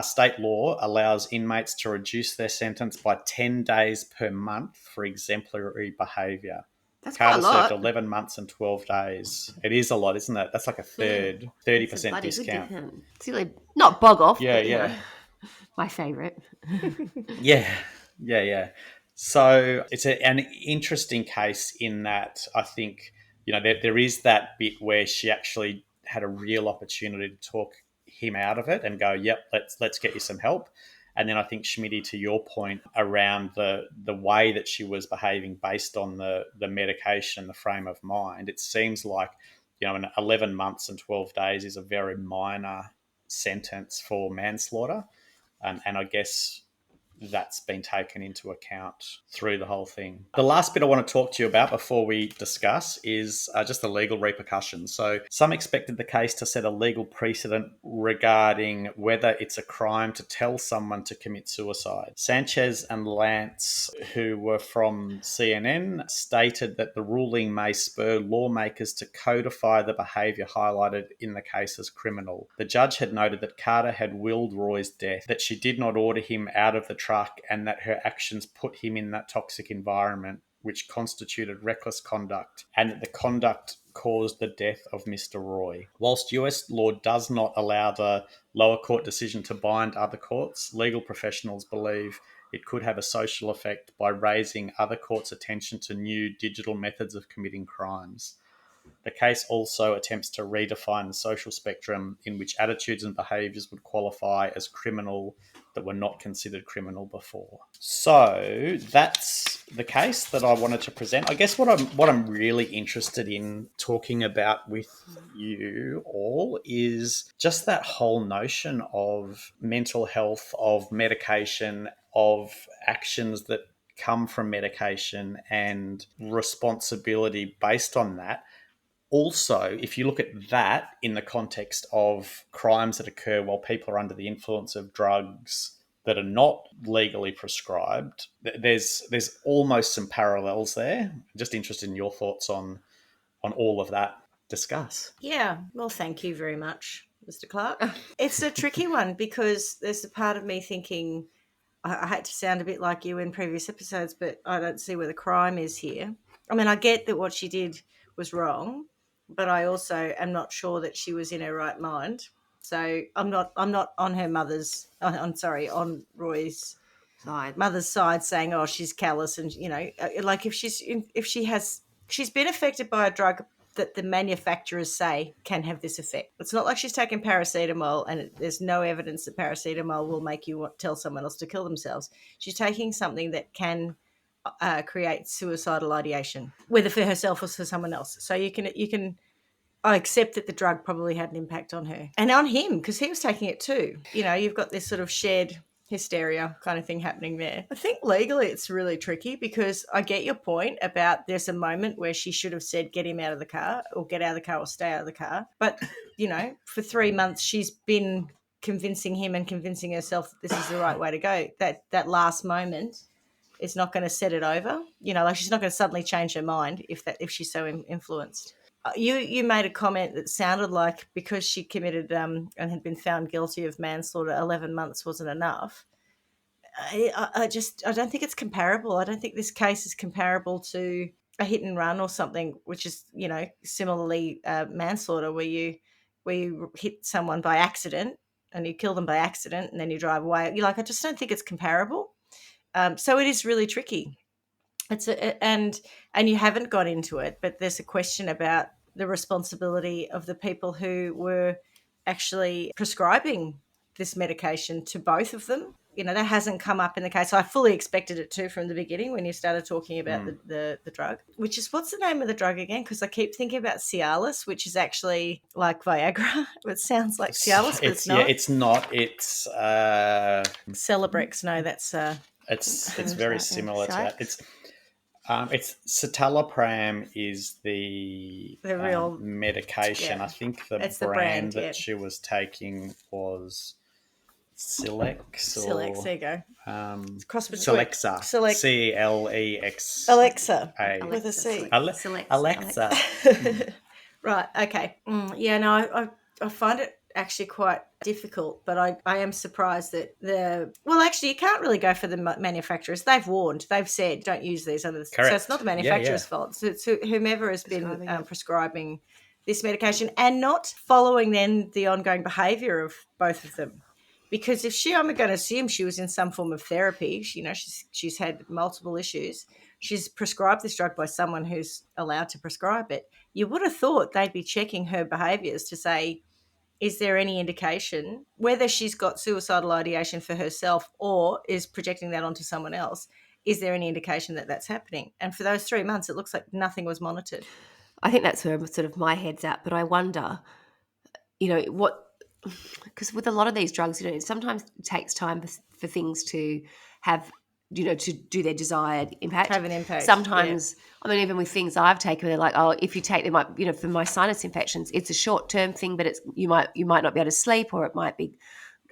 state law allows inmates to reduce their sentence by 10 days per month for exemplary behaviour. That's quite a Carter served lot. 11 months and 12 days. It is a lot, isn't it? That's like a third, 30% It's a bloody good discount. discount. It's really not bog off, Yeah, but, you yeah. know, my favourite. Yeah. So it's an interesting case in that I think, there is that bit where she actually had a real opportunity to talk him out of it and go, yep, let's get you some help. And then I think, Schmitty, to your point around the way that she was behaving based on the medication, the frame of mind, it seems like, 11 months and 12 days is a very minor sentence for manslaughter. And I guess that's been taken into account through the whole thing. The last bit I want to talk to you about before we discuss is just the legal repercussions. So some expected the case to set a legal precedent regarding whether it's a crime to tell someone to commit suicide. Sanchez and Lance, who were from CNN, stated that the ruling may spur lawmakers to codify the behaviour highlighted in the case as criminal. The judge had noted that Carter had willed Roy's death, that she did not order him out of the truck, and that her actions put him in that toxic environment, which constituted reckless conduct, and that the conduct caused the death of Mr. Roy. Whilst US law does not allow the lower court decision to bind other courts, legal professionals believe it could have a social effect by raising other courts' attention to new digital methods of committing crimes. The case also attempts to redefine the social spectrum in which attitudes and behaviours would qualify as criminal that were not considered criminal before. So that's the case that I wanted to present. I guess what I'm really interested in talking about with you all is just that whole notion of mental health, of medication, of actions that come from medication and responsibility based on that. Also, if you look at that in the context of crimes that occur while people are under the influence of drugs that are not legally prescribed, there's almost some parallels there. I'm just interested in your thoughts on all of that. Discuss. Yeah, well, thank you very much, Mr. Clark. It's a tricky one because there's a part of me thinking, I hate to sound a bit like you in previous episodes, but I don't see where the crime is here. I mean, I get that what she did was wrong, but I also am not sure that she was in her right mind. So I'm not on her mother's. On Roy's Side. mother's side, saying, "Oh, she's callous," and like if she's been affected by a drug that the manufacturers say can have this effect. It's not like she's taking paracetamol and there's no evidence that paracetamol will make you tell someone else to kill themselves. She's taking something that can create suicidal ideation, whether for herself or for someone else. So you can. I accept that the drug probably had an impact on her and on him because he was taking it too. You've got this sort of shared hysteria kind of thing happening there. I think legally it's really tricky because I get your point about there's a moment where she should have said, get him out of the car or get out of the car or stay out of the car. But, for 3 months she's been convincing him and convincing herself that this is the right way to go. That last moment is not going to set it over. Like she's not going to suddenly change her mind if she's so influenced. You made a comment that sounded like because she committed and had been found guilty of manslaughter, 11 months wasn't enough. I don't think it's comparable. I don't think this case is comparable to a hit and run or something, which is similarly manslaughter, where you hit someone by accident and you kill them by accident and then you drive away. I just don't think it's comparable. So it is really tricky. And you haven't got into it, but there's a question about the responsibility of the people who were actually prescribing this medication to both of them. That hasn't come up in the case. I fully expected it to from the beginning when you started talking about the drug, which is, what's the name of the drug again? Because I keep thinking about Cialis, which is actually like Viagra. It sounds like Cialis, but it's not. Yeah, it's not. It's Celebrex. No, that's it's very similar to that. It's citalopram is the real medication. yeah. I think the It's brand the brand, that she was taking was Cilex. Cilex, there you go. It's cross between Celexa. Celex. Celex. Alexa A. with a C. Select. Alexa. Right. Okay. Yeah. No, I find it actually quite difficult, but I am surprised that actually, you can't really go for the manufacturers. They've warned. They've said don't use these others. So it's Correct. not the Yeah, manufacturer's fault. So it's whomever has been Prescribing it. prescribing this medication and not following then the ongoing behaviour of both of them. Because if I'm going to assume she was in some form of therapy, she's had multiple issues. She's prescribed this drug by someone who's allowed to prescribe it. You would have thought they'd be checking her behaviours to say, is there any indication whether she's got suicidal ideation for herself or is projecting that onto someone else? Is there any indication that that's happening? And for those 3 months, it looks like nothing was monitored. I think that's where sort of my head's at. But I wonder, because with a lot of these drugs, sometimes it takes time for things to have, to do their desired impact. Have an impact. Sometimes, I mean, even with things I've taken, they're like, oh, if you take them, for my sinus infections, it's a short-term thing, but you might not be able to sleep, or it might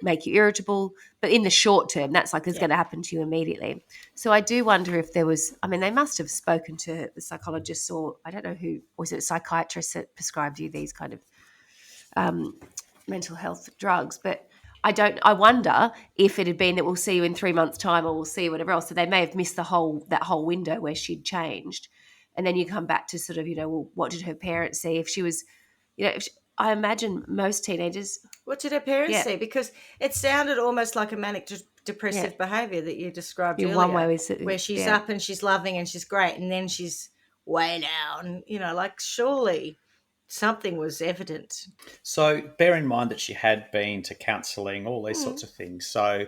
make you irritable. But in the short term, that's like it's going to happen to you immediately. So I do wonder if there was, I mean, they must have spoken to the psychologists, or I don't know who, was it a psychiatrist that prescribed you these kind of mental health drugs, but I wonder if it had been that we'll see you in 3 months' time, or we'll see you whatever else. So they may have missed that whole window where she'd changed, and then you come back to sort of, well, what did her parents see? If she was, I imagine most teenagers. What did her parents see? Because it sounded almost like a manic depressive behaviour that you described earlier. One way where she's up and she's loving and she's great, and then she's way down. Like surely something was evident. So bear in mind that she had been to counselling, all these sorts of things. So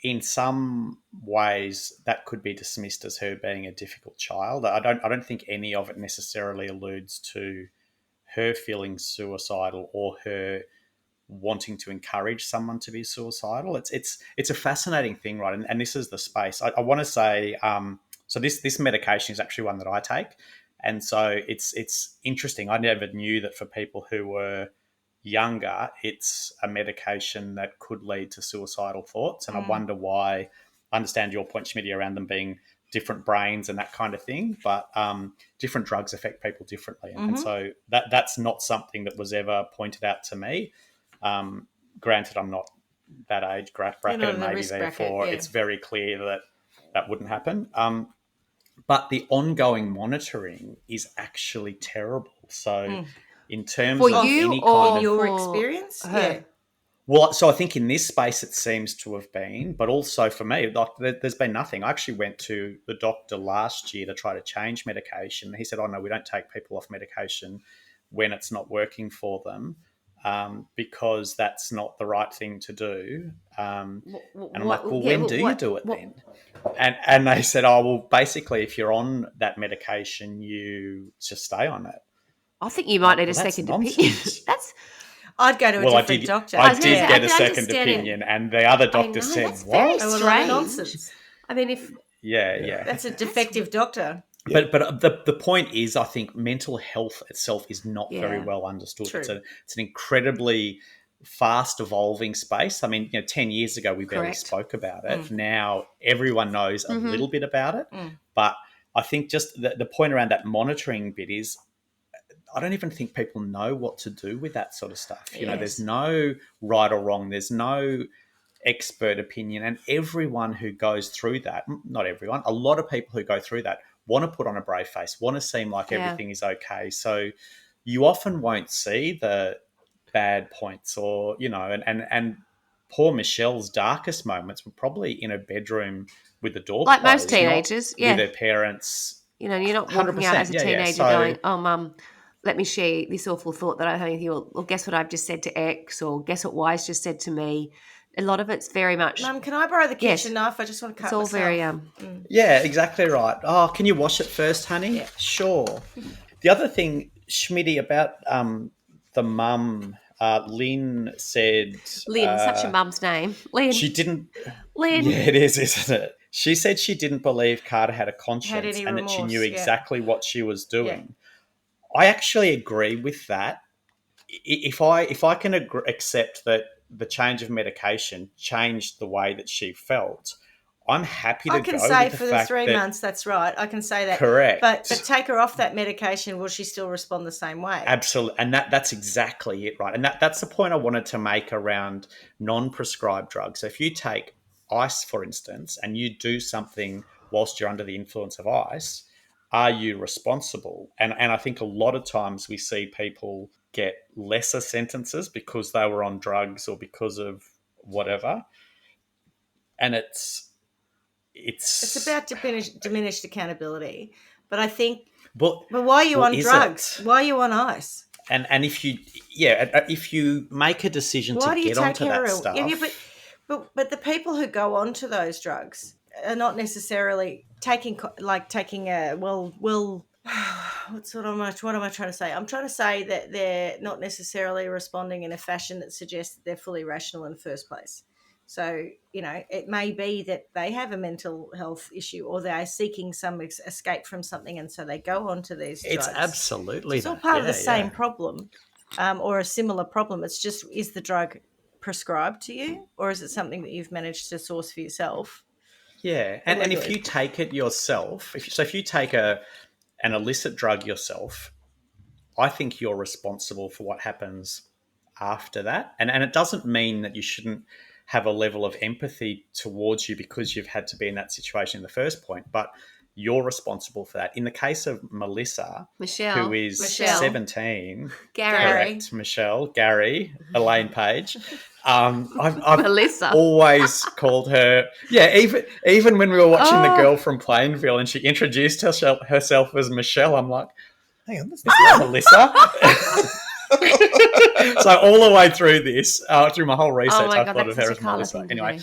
in some ways that could be dismissed as her being a difficult child. I don't think any of it necessarily alludes to her feeling suicidal or her wanting to encourage someone to be suicidal. It's a fascinating thing, right? And this is the space. I want to say, so this medication is actually one that I take. And so it's interesting. I never knew that for people who were younger, it's a medication that could lead to suicidal thoughts. And I wonder why. I understand your point, Schmitty, around them being different brains and that kind of thing, but different drugs affect people differently. And so that's not something that was ever pointed out to me. Granted, I'm not that age bracket, and maybe therefore it's very clear that wouldn't happen. But the ongoing monitoring is actually terrible. So in terms for of you any or kind of your experience, well, so I think in this space it seems to have been, but also for me, like there's been nothing. I actually went to the doctor last year to try to change medication. He said, "Oh no, we don't take people off medication when it's not working for them." Because that's not the right thing to do. And I'm like, well, when do you do it then? And they said, oh, well, basically, if you're on that medication, you just stay on it. I think you might need a second opinion. I'd go to a different doctor. I did get a second opinion, and the other doctor said, that's what? Very strange. Nonsense. I mean, if... Yeah. That's a defective doctor. But the point is, I think mental health itself is not very well understood. True. It's an incredibly fast evolving space. I mean, 10 years ago we barely spoke about it. Now everyone knows a little bit about it. But I think just the point around that monitoring bit is, I don't even think people know what to do with that sort of stuff. There's no right or wrong. There's no expert opinion, and everyone who goes through that, not everyone, a lot of people who go through that want to put on a brave face, want to seem like everything is okay. So you often won't see the bad points, or and poor Michelle's darkest moments were probably in her bedroom with the door like closed, most teenagers, with her parents. You're not walking out as a teenager going, "Oh, Mum, let me share this awful thought that I had with you," or guess what I've just said to X, or guess what Y's just said to me. A lot of it's very much, Mum, can I borrow the kitchen knife? I just want to cut myself. It's all very Yeah, exactly right. Oh, can you wash it first, honey? Yeah. Sure. The other thing, Schmitty, about the mum, Lynn said... Lynn, such a mum's name. Lynn. She didn't... Lynn. Yeah, it is, isn't it? She said she didn't believe Carter had a conscience and remorse, that she knew exactly what she was doing. I actually agree with that. If I can accept that the change of medication changed the way that she felt, I'm happy to I can go say with the for the fact 3 that months, that's right. I can say that. correct. But take her off that medication, will she still respond the same way? Absolutely, and that's exactly it, right? And that's the point I wanted to make around non-prescribed drugs. So if you take ice, for instance, and you do something whilst you're under the influence of ice, are you responsible? And I think a lot of times we see people get lesser sentences because they were on drugs or because of whatever, and It's about diminished accountability. But I think, well, but why are you on is drugs? it? Why are you on ice? And if you if you make a decision Why to do you get take onto that heroin? stuff, Yeah, but the people who go on to those drugs are not necessarily taking a what am I trying to say? I'm trying to say that they're not necessarily responding in a fashion that suggests that they're fully rational in the first place. So, it may be that they have a mental health issue or they are seeking some escape from something, and so they go onto these it's drugs. absolutely It's all that. part of the Yeah, same yeah. problem, or a similar problem. It's just, is the drug prescribed to you, or is it something that you've managed to source for yourself Yeah, and if illegally? you take it yourself, if you take an illicit drug yourself, I think you're responsible for what happens after that. And it doesn't mean that you shouldn't have a level of empathy towards you because you've had to be in that situation in the first point, but you're responsible for that. In the case of Melissa, who is Michelle. 17, Gary. correct, Michelle, Gary, Elaine Page. I've Melissa. always called her, even when we were watching The Girl from Plainville and she introduced herself as Michelle, I'm like, hang on, this is not Melissa. So all the way through this, through my whole research, my I God, thought of that's her such a as Carla Melissa. thing to Anyway,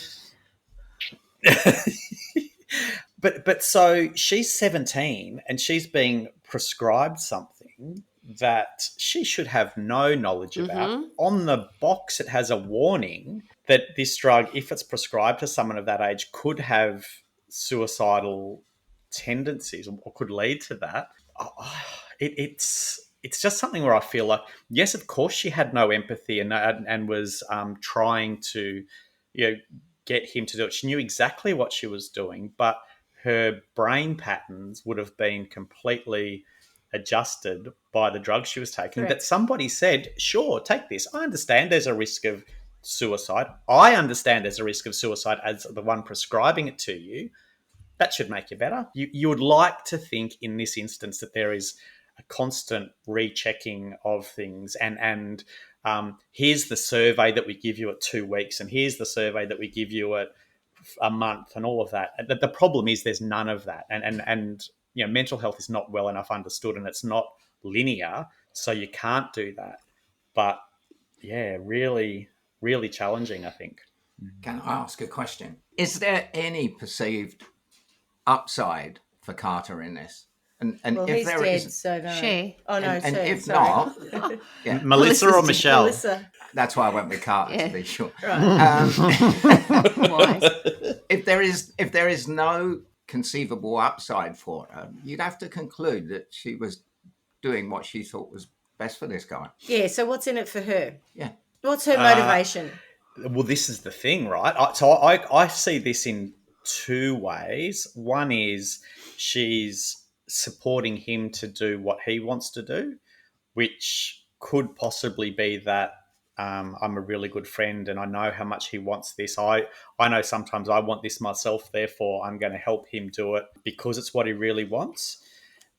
do. but so she's 17 and she's being prescribed something that she should have no knowledge about. On the box, it has a warning that this drug, if it's prescribed to someone of that age, could have suicidal tendencies or could lead to that. It's just something where I feel like, yes, of course, she had no empathy and was trying to, get him to do it. She knew exactly what she was doing, but her brain patterns would have been completely adjusted by the drugs she was taking. Correct. That somebody said, sure, take this. I understand there's a risk of suicide. I understand there's a risk of suicide as the one prescribing it to you. That should make you better. You would like to think in this instance that there is a constant rechecking of things and here's the survey that we give you at 2 weeks and here's the survey that we give you at a month and all of that. The problem is there's none of that. And mental health is not well enough understood and it's not linear, so you can't do that. But yeah, really, really challenging, I think. Can I ask a question? Is there any perceived upside for Carter in this? And Well, if he's there dead, is, so no. She. Oh, no, and Sue, if sorry. not, yeah, Melissa or Michelle? Melissa. that's why I went with Carter Yeah. to be sure. Right. Wise. If there is no conceivable upside for her, you'd have to conclude that she was doing what she thought was best for this guy. Yeah, so what's in it for her? Yeah. What's her motivation? Well, this is the thing, right? I see this in two ways. One is she's supporting him to do what he wants to do, which could possibly be that I'm a really good friend and I know how much he wants this. I know sometimes I want this myself, therefore I'm going to help him do it because it's what he really wants.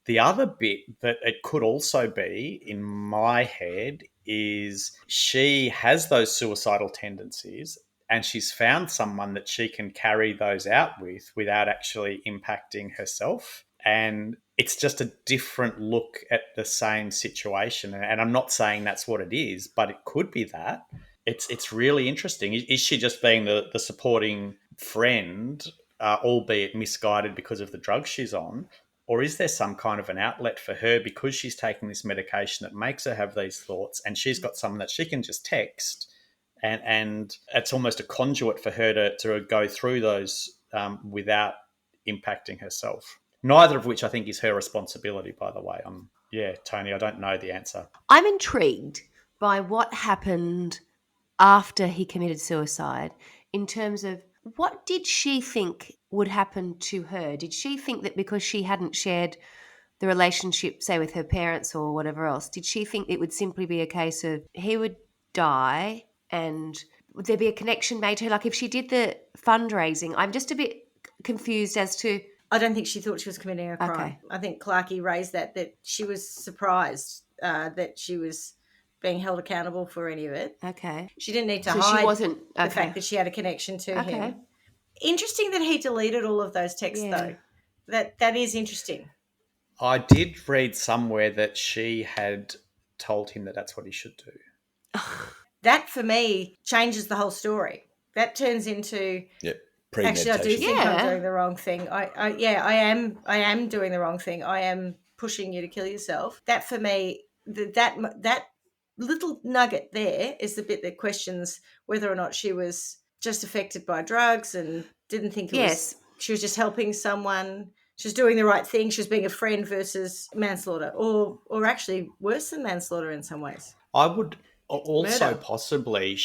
The other bit that it could also be in my head is she has those suicidal tendencies and she's found someone that she can carry those out with without actually impacting herself. And it's just a different look at the same situation. And I'm not saying that's what it is, but it could be that. It's really interesting. Is she just being the supporting friend, albeit misguided because of the drugs she's on? Or is there some kind of an outlet for her because she's taking this medication that makes her have these thoughts and she's got someone that she can just text and it's almost a conduit for her to go through those without impacting herself? Neither of which I think is her responsibility, by the way. Tony, I don't know the answer. I'm intrigued by what happened after he committed suicide in terms of what did she think would happen to her? Did she think that because she hadn't shared the relationship, say, with her parents or whatever else, did she think it would simply be a case of he would die and would there be a connection made to her? Like if she did the fundraising, I'm just a bit confused as to... I don't think she thought she was committing a crime. Okay. I think Clarky raised that she was surprised that she was being held accountable for any of it. Okay. She didn't need to So hide she wasn't... the Okay. fact that she had a connection to Okay. him. Interesting that he deleted all of those texts, Yeah. though. That is interesting. I did read somewhere that she had told him that that's what he should do. That, for me, changes the whole story. That turns into... Yep. Actually, I do Premeditation. think Yeah. I'm doing the wrong thing. I am doing the wrong thing. I am pushing you to kill yourself. That, for me, that little nugget there is the bit that questions whether or not she was just affected by drugs and didn't think she was just helping someone. She was doing the right thing. She was being a friend versus manslaughter, or actually worse than manslaughter in some ways. I would also Murder. possibly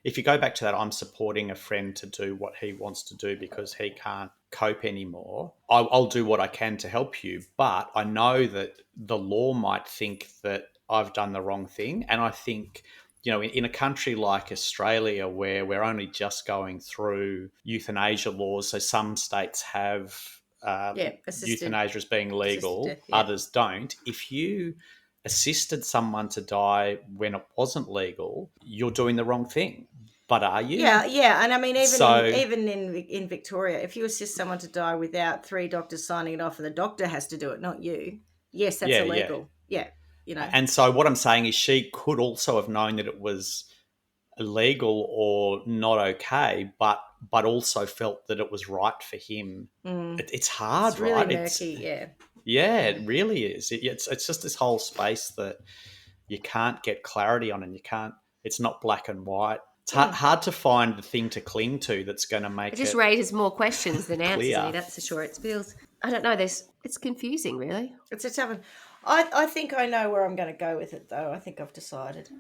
if you go back to that, I'm supporting a friend to do what he wants to do because he can't cope anymore. I'll do what I can to help you, but I know that the law might think that I've done the wrong thing. And I think, in a country like Australia where we're only just going through euthanasia laws, so some states have euthanasia as being legal, death, yeah. others don't. If you assisted someone to die when it wasn't legal, you're doing the wrong thing. But are you? Yeah, and I mean, even in Victoria, if you assist someone to die without 3 doctors signing it off, and the doctor has to do it, not you. Yes, that's illegal. Yeah, And so what I'm saying is, she could also have known that it was illegal or not okay, but also felt that it was right for him. It's hard, it's really right? murky. Yeah, it really is. It's just this whole space that you can't get clarity on, and it's not black and white. It's hard to find the thing to cling to that's going to make It just raises more questions than answers me, that's for sure. It feels, I don't know, it's confusing, really. It's a tough one. I think I know where I'm going to go with it, though. I think I've decided.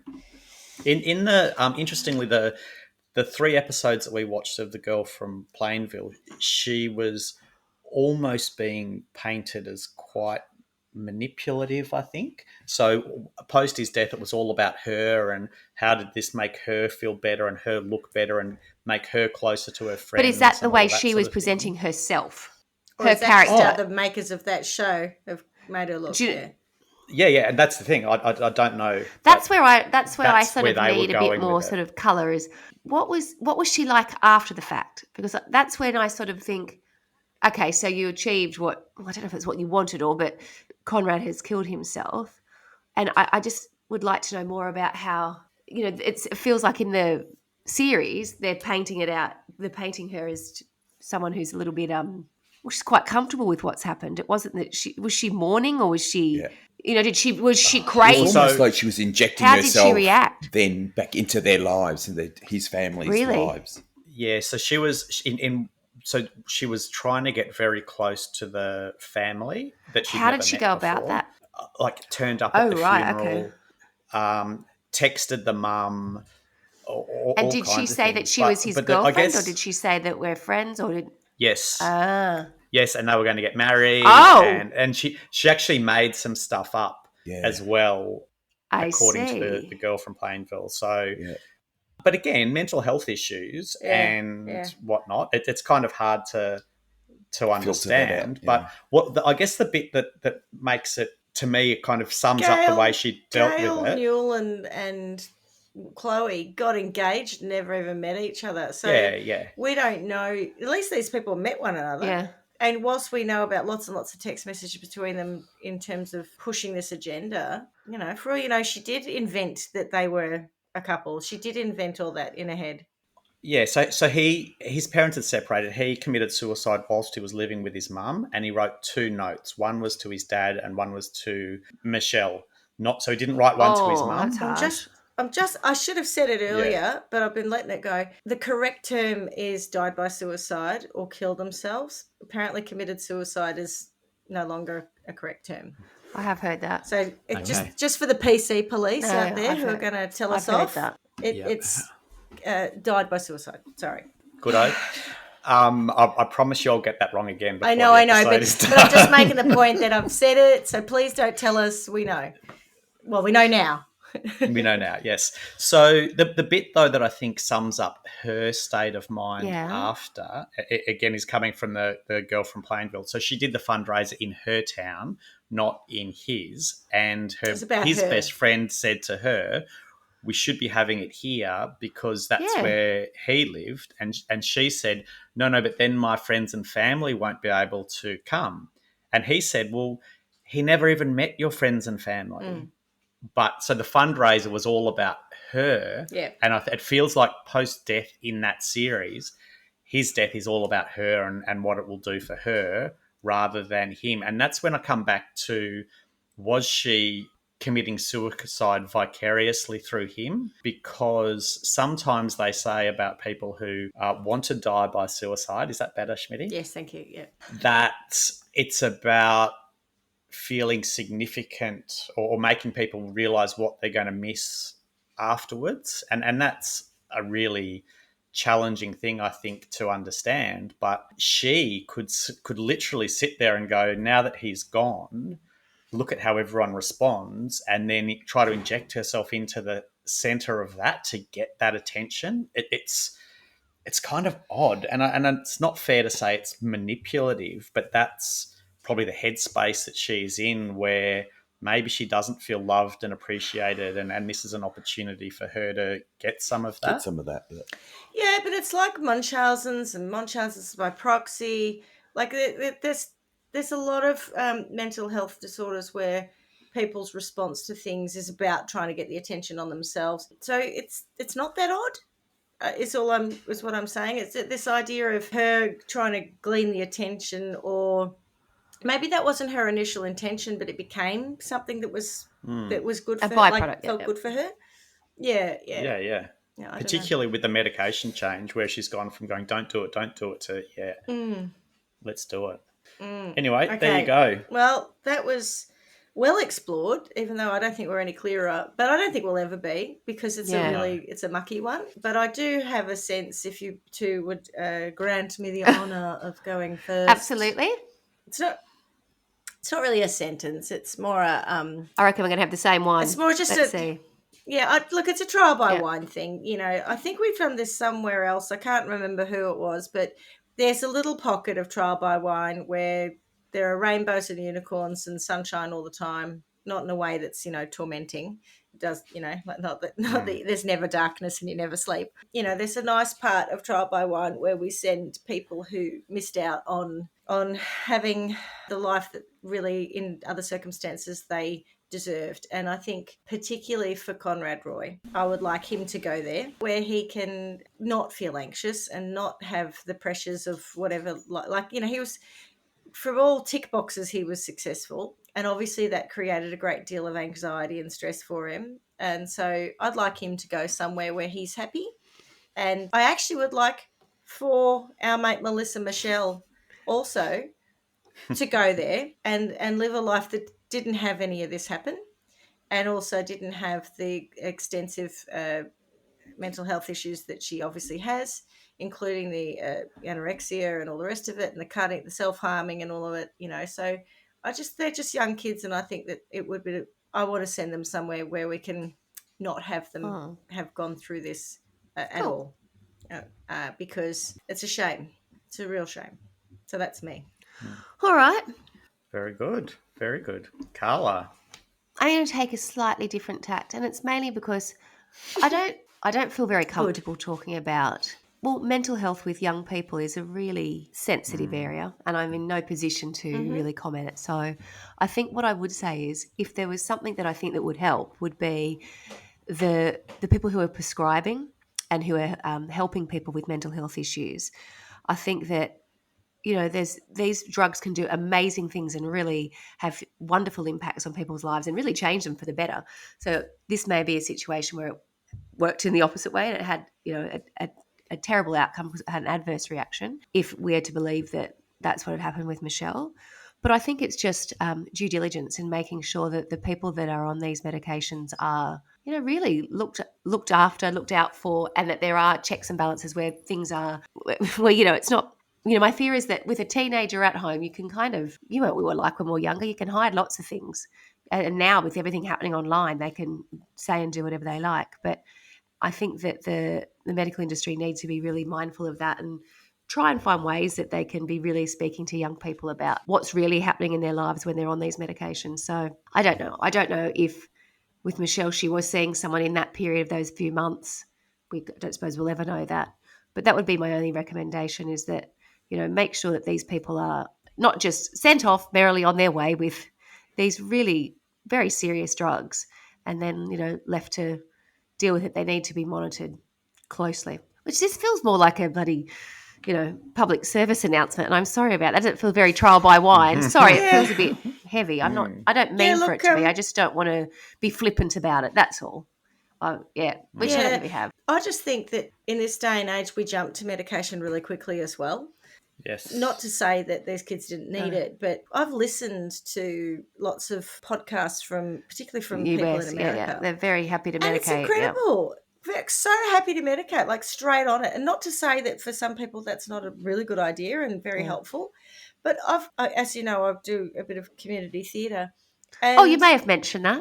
In the interestingly, the 3 episodes that we watched of the girl from Plainville, she was almost being painted as quite manipulative, I think. So post his death, it was all about her and how did this make her feel better and her look better and make her closer to her friends. But is that the way she sort was of presenting herself? Or Her is that just character? how the makers of that show have made her look? Yeah, and that's the thing. I don't know. That's where I sort where of they need were a bit going more with it. sort of colour. Is what was she like after the fact? Because that's when I sort of think, okay, so you achieved what, I don't know if it's what you wanted but Conrad has killed himself, and I just would like to know more about how, it feels like in the series they're painting it out. They're painting her as someone who's a little bit she's quite comfortable with what's happened. It wasn't that she mourning, or was she? Yeah. Was she It crazy? was almost like she was injecting How did herself she react? then back into their lives and his family's Really? lives. Yeah, so she was so she was trying to get very close to the family that she. How did she go about that? Like turned up at the right, funeral, texted the mum. And did she say that she was his girlfriend, or did she say that we're friends, or did? Yes. Ah. Yes, and they were going to get married. Oh. And she actually made some stuff up as well, according to the girl from Plainville. So, but again, mental health issues and whatnot, it's kind of hard to understand. But I guess the bit that makes it, to me, it kind of sums up the way she dealt with it. Newell and Chloe got engaged, never even met each other. So we don't know. At least these people met one another. Yeah. And whilst we know about lots and lots of text messages between them in terms of pushing this agenda, for all you know, she did invent that they were a couple. She did invent all that in her head. Yeah, so his parents had separated. He committed suicide whilst he was living with his mum, and he wrote 2 notes. One was to his dad and one was to Michelle. So he didn't write one to his mum. I should have said it earlier, but I've been letting it go. The correct term is died by suicide or killed themselves. Apparently committed suicide is no longer a correct term. I have heard that. So just for the PC police out there who are going to tell us off. It's died by suicide. Sorry. Good oath. I promise you I'll get that wrong again before I know, the episode but is done. I'm just making the point that I've said it, so please don't tell us. We know. Well, we know now. We know now, yes. So the bit, though, that I think sums up her state of mind after, again, is coming from the girl from Plainville. So she did the fundraiser in her town, not in his. And his best friend said to her, we should be having it here because that's where he lived. And she said, no, but then my friends and family won't be able to come. And he said, well, he never even met your friends and family. Mm. But so the fundraiser was all about her. Yeah. And it feels like post-death in that series, his death is all about her and what it will do for her rather than him. And that's when I come back to, was she committing suicide vicariously through him? Because sometimes they say about people who want to die by suicide, is that better, Schmitty? Yes, thank you, yeah. That it's about feeling significant or making people realise what they're going to miss afterwards. And that's a really challenging thing, I think, to understand. But she could literally sit there and go, now that he's gone, look at how everyone responds, and then try to inject herself into the centre of that to get that attention. It's kind of odd. And it's not fair to say it's manipulative, but that's probably the headspace that she's in, where maybe she doesn't feel loved and appreciated, and this is an opportunity for her to get some of that. Get some of that, yeah. Yeah, but it's like Munchausen's and Munchausen's by proxy. Like there's a lot of mental health disorders where people's response to things is about trying to get the attention on themselves. So it's not that odd. Is what I'm saying. It's this idea of her trying to glean the attention, or maybe that wasn't her initial intention, but it became something that was good for a byproduct, her, felt good for her. Yeah. Yeah, particularly with the medication change, where she's gone from going, don't do it, to, let's do it. Anyway, okay. There you go. Well, that was well explored, even though I don't think we're any clearer, but I don't think we'll ever be, because it's it's a mucky one. But I do have a sense, if you two would grant me the honour of going first. Absolutely. It's not really a sentence. It's more a... I reckon we're going to have the same one. It's more just see. Yeah, look, it's a trial by wine thing. You know, I think we've done this somewhere else. I can't remember who it was, but there's a little pocket of trial by wine where there are rainbows and unicorns and sunshine all the time, not in a way that's, tormenting. It does, not that there's never darkness and you never sleep. There's a nice part of trial by wine where we send people who missed out on having the life that really in other circumstances they deserved. And I think particularly for Conrad Roy, I would like him to go there where he can not feel anxious and not have the pressures of whatever, he was, for all tick boxes, he was successful. And obviously that created a great deal of anxiety and stress for him. And so I'd like him to go somewhere where he's happy. And I actually would like for our mate Melissa Michelle also to go there and live a life that didn't have any of this happen, and also didn't have the extensive mental health issues that she obviously has, including the anorexia and all the rest of it, and the cutting, the self-harming and all of it, So they're just young kids, and I think that it would be, I want to send them somewhere where we can not have them have gone through this at all, because it's a shame. It's a real shame. So that's me. All right. Very good. Very good. Carla. I'm going to take a slightly different tact, and it's mainly because I don't feel very comfortable talking about, mental health with young people is a really sensitive area, and I'm in no position to really comment it. So I think what I would say is, if there was something that I think that would help, would be the people who are prescribing and who are helping people with mental health issues. I think that these drugs can do amazing things and really have wonderful impacts on people's lives and really change them for the better. So this may be a situation where it worked in the opposite way and it had, a terrible outcome because it had an adverse reaction, if we are to believe that that's what had happened with Michelle. But I think it's just due diligence in making sure that the people that are on these medications are really looked after, looked out for, and that there are checks and balances where things are, where, it's not, my fear is that with a teenager at home, you can kind of, what we were like when we were younger, you can hide lots of things. And now with everything happening online, they can say and do whatever they like. But I think that the medical industry needs to be really mindful of that and try and find ways that they can be really speaking to young people about what's really happening in their lives when they're on these medications. So I don't know. I don't know if with Michelle she was seeing someone in that period of those few months. We don't suppose we'll ever know that. But that would be my only recommendation, is that, make sure that these people are not just sent off merrily on their way with these really very serious drugs and then, left to deal with it. They need to be monitored closely, which this feels more like a bloody, public service announcement. And I'm sorry about that. It doesn't feel very trial by wine. Sorry, it feels a bit heavy. I don't mean for it to be. I just don't want to be flippant about it. That's all. Which I don't think we have. I just think that in this day and age, we jump to medication really quickly as well. Yes. Not to say that these kids didn't need it, but I've listened to lots of podcasts particularly from people in America. Yeah. They're very happy to medicate. And it's incredible. They're so happy to medicate, like straight on it. And not to say that for some people that's not a really good idea and very helpful. But as you know, I do a bit of community theatre. You may have mentioned that.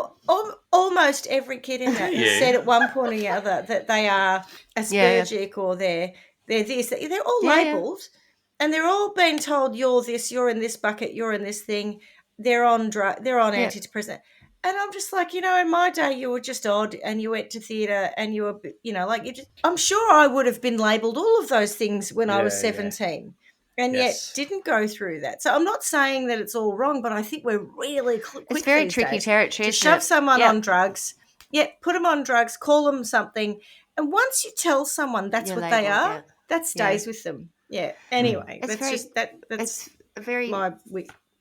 Almost every kid in that has said at one point or the other that they are Aspergic or they're this. They're all labelled. And they're all being told, you're this, you're in this bucket, you're in this thing. They're on antidepressant. And I'm just like, in my day, you were just odd and you went to theatre and you were, I'm sure I would have been labelled all of those things when I was 17 and yet didn't go through that. So I'm not saying that it's all wrong, but I think we're really quick. It's very tricky territory. To shove someone on drugs, put them on drugs, call them something. And once you tell someone that's what they are, that stays with them. Yeah. Anyway, that's very my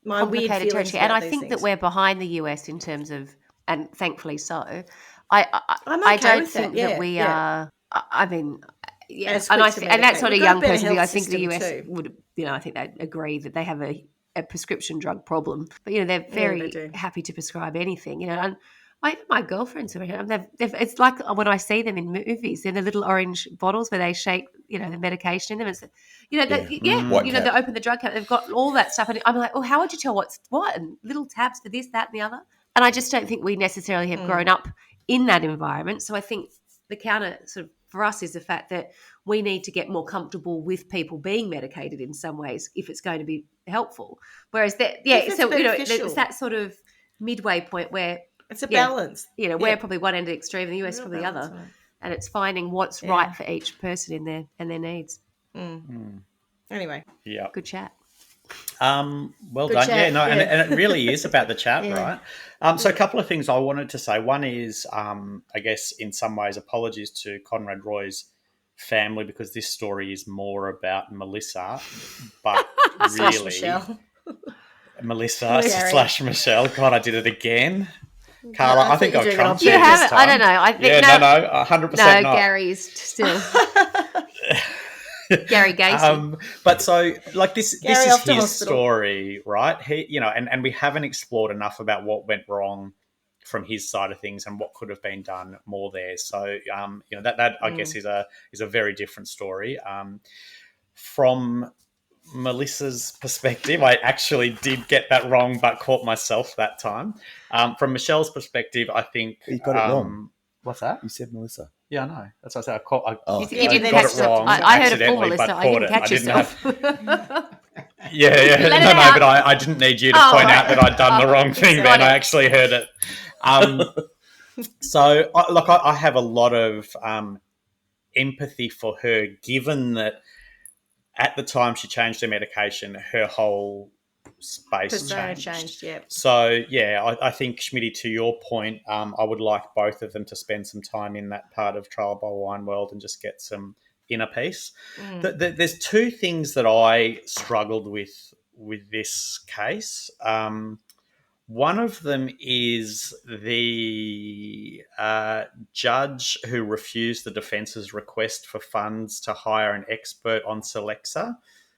complicated territory, and I think that we're behind the US in terms of, and thankfully so. I don't think that we are. I mean, and that's not a young person thing. I think the US would, I think they agree that they have a prescription drug problem, but they're very happy to prescribe anything. And my girlfriends, it's like when I see them in movies, they're the little orange bottles where they shake, the medication in them. It's, they open the drug cabinet, they've got all that stuff. And I'm like, how would you tell what's what? And little tabs for this, that, and the other. And I just don't think we necessarily have grown up in that environment. So I think the counter sort of for us is the fact that we need to get more comfortable with people being medicated in some ways if it's going to be helpful. Whereas it's that sort of midway point where it's a balance. We're probably one end of the extreme, and the US probably the other. Right. And it's finding what's right for each person in their needs. Anyway. Yeah. Good chat. Well Good done. Chat, And it really is about the chat, right? So a couple of things I wanted to say. One is, I guess, in some ways, apologies to Conrad Roy's family, because this story is more about Melissa, but really Michelle. Melissa / Michelle. God, I did it again. Carla, I think I've trumped you this time. I don't know. I think, 100% no, not. Gary's still... Gary Gacy. But so, like, this is his story, right? He, and we haven't explored enough about what went wrong from his side of things and what could have been done more there. So, that I guess is a very different story. From Melissa's perspective, I actually did get that wrong, but caught myself that time. From Michelle's perspective, I think you got it wrong. What's that? You said Melissa. Yeah, I know. That's what I said. I got it wrong. I heard it full, Melissa. I didn't catch yourself. But I didn't need you to point out that I'd done the wrong thing. Then I actually heard it. So, I have a lot of empathy for her, given that at the time she changed her medication, her whole space changed. So, I think, Schmitty, to your point, I would like both of them to spend some time in that part of Trial by Wine world and just get some inner peace. There's two things that I struggled with this case. One of them is the judge who refused the defence's request for funds to hire an expert on Celexa.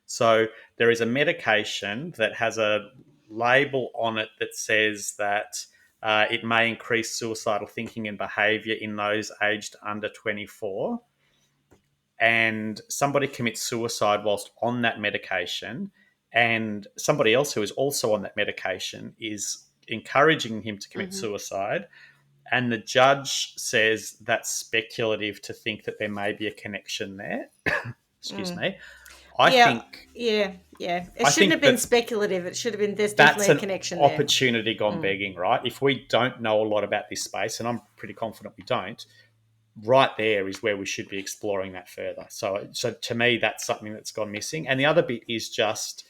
So there is a medication that has a label on it that says that it may increase suicidal thinking and behaviour in those aged under 24. And somebody commits suicide whilst on that medication, and somebody else who is also on that medication is encouraging him to commit suicide, and the judge says that's speculative to think that there may be a connection there. Excuse me. I think It I shouldn't have think been speculative. It should have been, there's that's definitely a an connection there. opportunity gone begging, right? If we don't know a lot about this space, and I'm pretty confident we don't, right there is where we should be exploring that further. So to me, that's something that's gone missing. And the other bit is just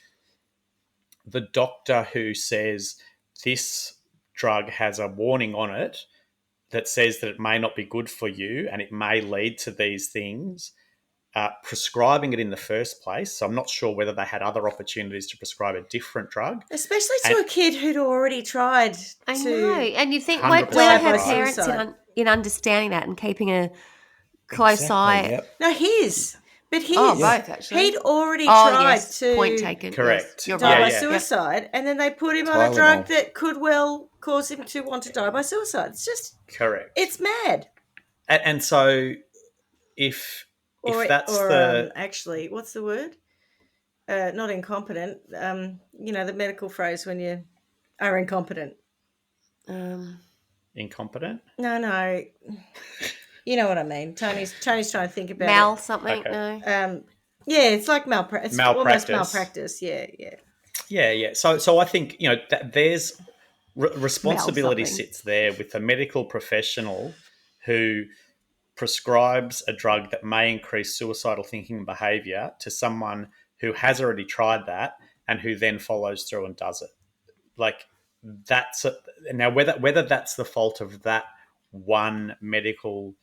the doctor who says this drug has a warning on it that says that it may not be good for you and it may lead to these things, prescribing it in the first place. So I'm not sure whether they had other opportunities to prescribe a different drug. Especially to a kid who'd already tried I to... know. And you think, 100% where are her right. parents in understanding that and keeping a close eye? Yep. No, his. But his. Oh, both, actually. He'd already tried to Point taken. Correct. Yes, you're die right. by Yeah. suicide, and then they put him on a Tylenol. drug that could well cause him to want to die by suicide. It's just, Correct. it's mad. And so if that's actually, what's the word? Not incompetent. The medical phrase when you are incompetent. incompetent. No. You know what I mean. Tony's trying to think about Mal it. something? Okay. No. It's like malpractice. It's almost Malpractice. malpractice. Yeah. Yeah. So I think, there's responsibility Mal something. sits there with a medical professional who prescribes a drug that may increase suicidal thinking and behaviour to someone who has already tried that and who then follows through and does it. Like, now whether that's the fault of that one medical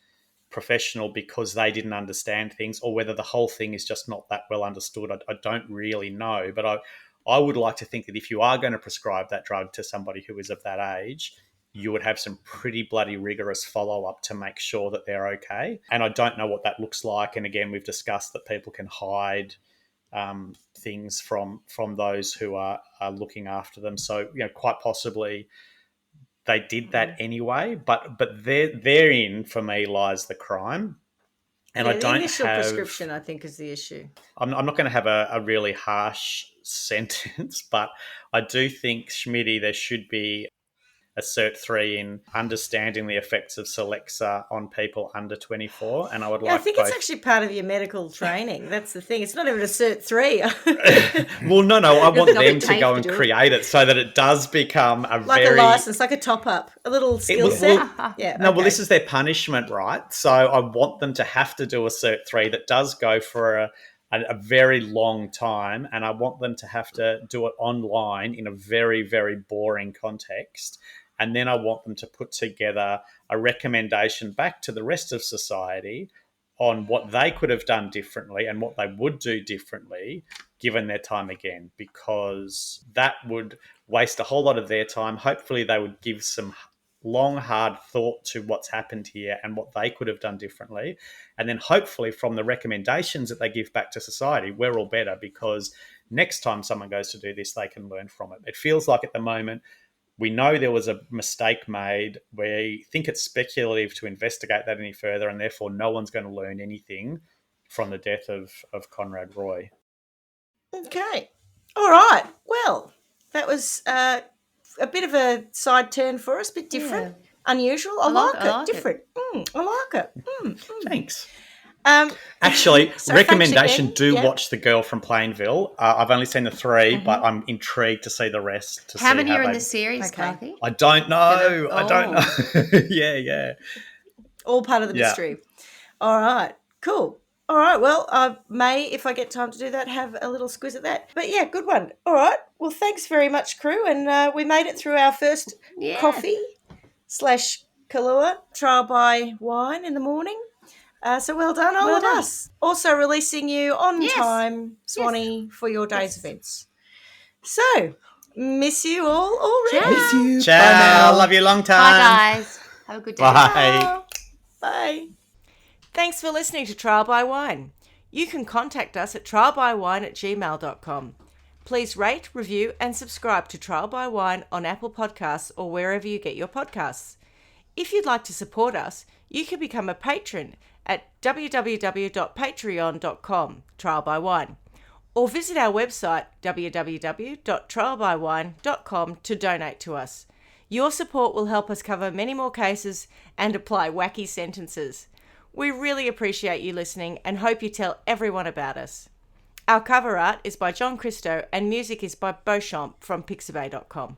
professional because they didn't understand things, or whether the whole thing is just not that well understood, I don't really know. But I would like to think that if you are going to prescribe that drug to somebody who is of that age, you would have some pretty bloody rigorous follow-up to make sure that they're okay. And I don't know what that looks like. And again, we've discussed that people can hide things from those who are looking after them. So, quite possibly they did that anyway. But therein, for me, lies the crime. And I the don't initial have prescription, I think, is the issue. I'm not going to have a really harsh sentence, but I do think, Schmitty, there should be a Cert 3 in understanding the effects of Celexa on people under 24. And I would like I think it's actually part of your medical training. That's the thing. It's not even a Cert 3. Well, no, I want not them be to go TAFE and to do it. create it so that it does become a like very... a license, like a top-up, a little skill will- set. well, Yeah. No, well, okay. this is their punishment, right? So I want them to have to do a Cert 3 that does go for a very long time, and I want them to have to do it online in a very, very boring context. And then I want them to put together a recommendation back to the rest of society on what they could have done differently and what they would do differently given their time again, because that would waste a whole lot of their time. Hopefully they would give some long, hard thought to what's happened here and what they could have done differently. And then hopefully from the recommendations that they give back to society, we're all better, because next time someone goes to do this, they can learn from it. It feels like at the moment, we know there was a mistake made. We think it's speculative to investigate that any further, and therefore no one's going to learn anything from the death of Conrad Roy. Okay. All right. Well, that was a bit of a side turn for us, a bit different, unusual. I like it. Different. I like it. Thanks. so Actually, thanks recommendation, again. do Yeah. watch The Girl from Plainville. I've only seen the 3, but I'm intrigued to see the rest. To How see many are in they... the series, Okay. Clarky? I don't know. Oh. I don't know. Yeah. All part of the Yeah. mystery. All right. Cool. All right. Well, I may, if I get time to do that, have a little squiz at that. But yeah, good one. All right. Well, thanks very much, crew. And we made it through our first Yeah. coffee/Kahlua trial by wine in the morning. So well done, all Well of done. us. Also releasing you on Yes. time, Swanee, for your day's events. So, miss you all already. Ciao. Miss you. Bye Ciao. now. Love you long time. Bye, guys. Have a good day. Bye. Bye. Thanks for listening to Trial by Wine. You can contact us at trialbywine@gmail.com. Please rate, review, and subscribe to Trial by Wine on Apple Podcasts or wherever you get your podcasts. If you'd like to support us, you can become a patron at www.patreon.com, Trial by Wine, or visit our website www.trialbywine.com to donate to us. Your support will help us cover many more cases and apply wacky sentences. We really appreciate you listening and hope you tell everyone about us. Our cover art is by John Christo and music is by Beauchamp from pixabay.com.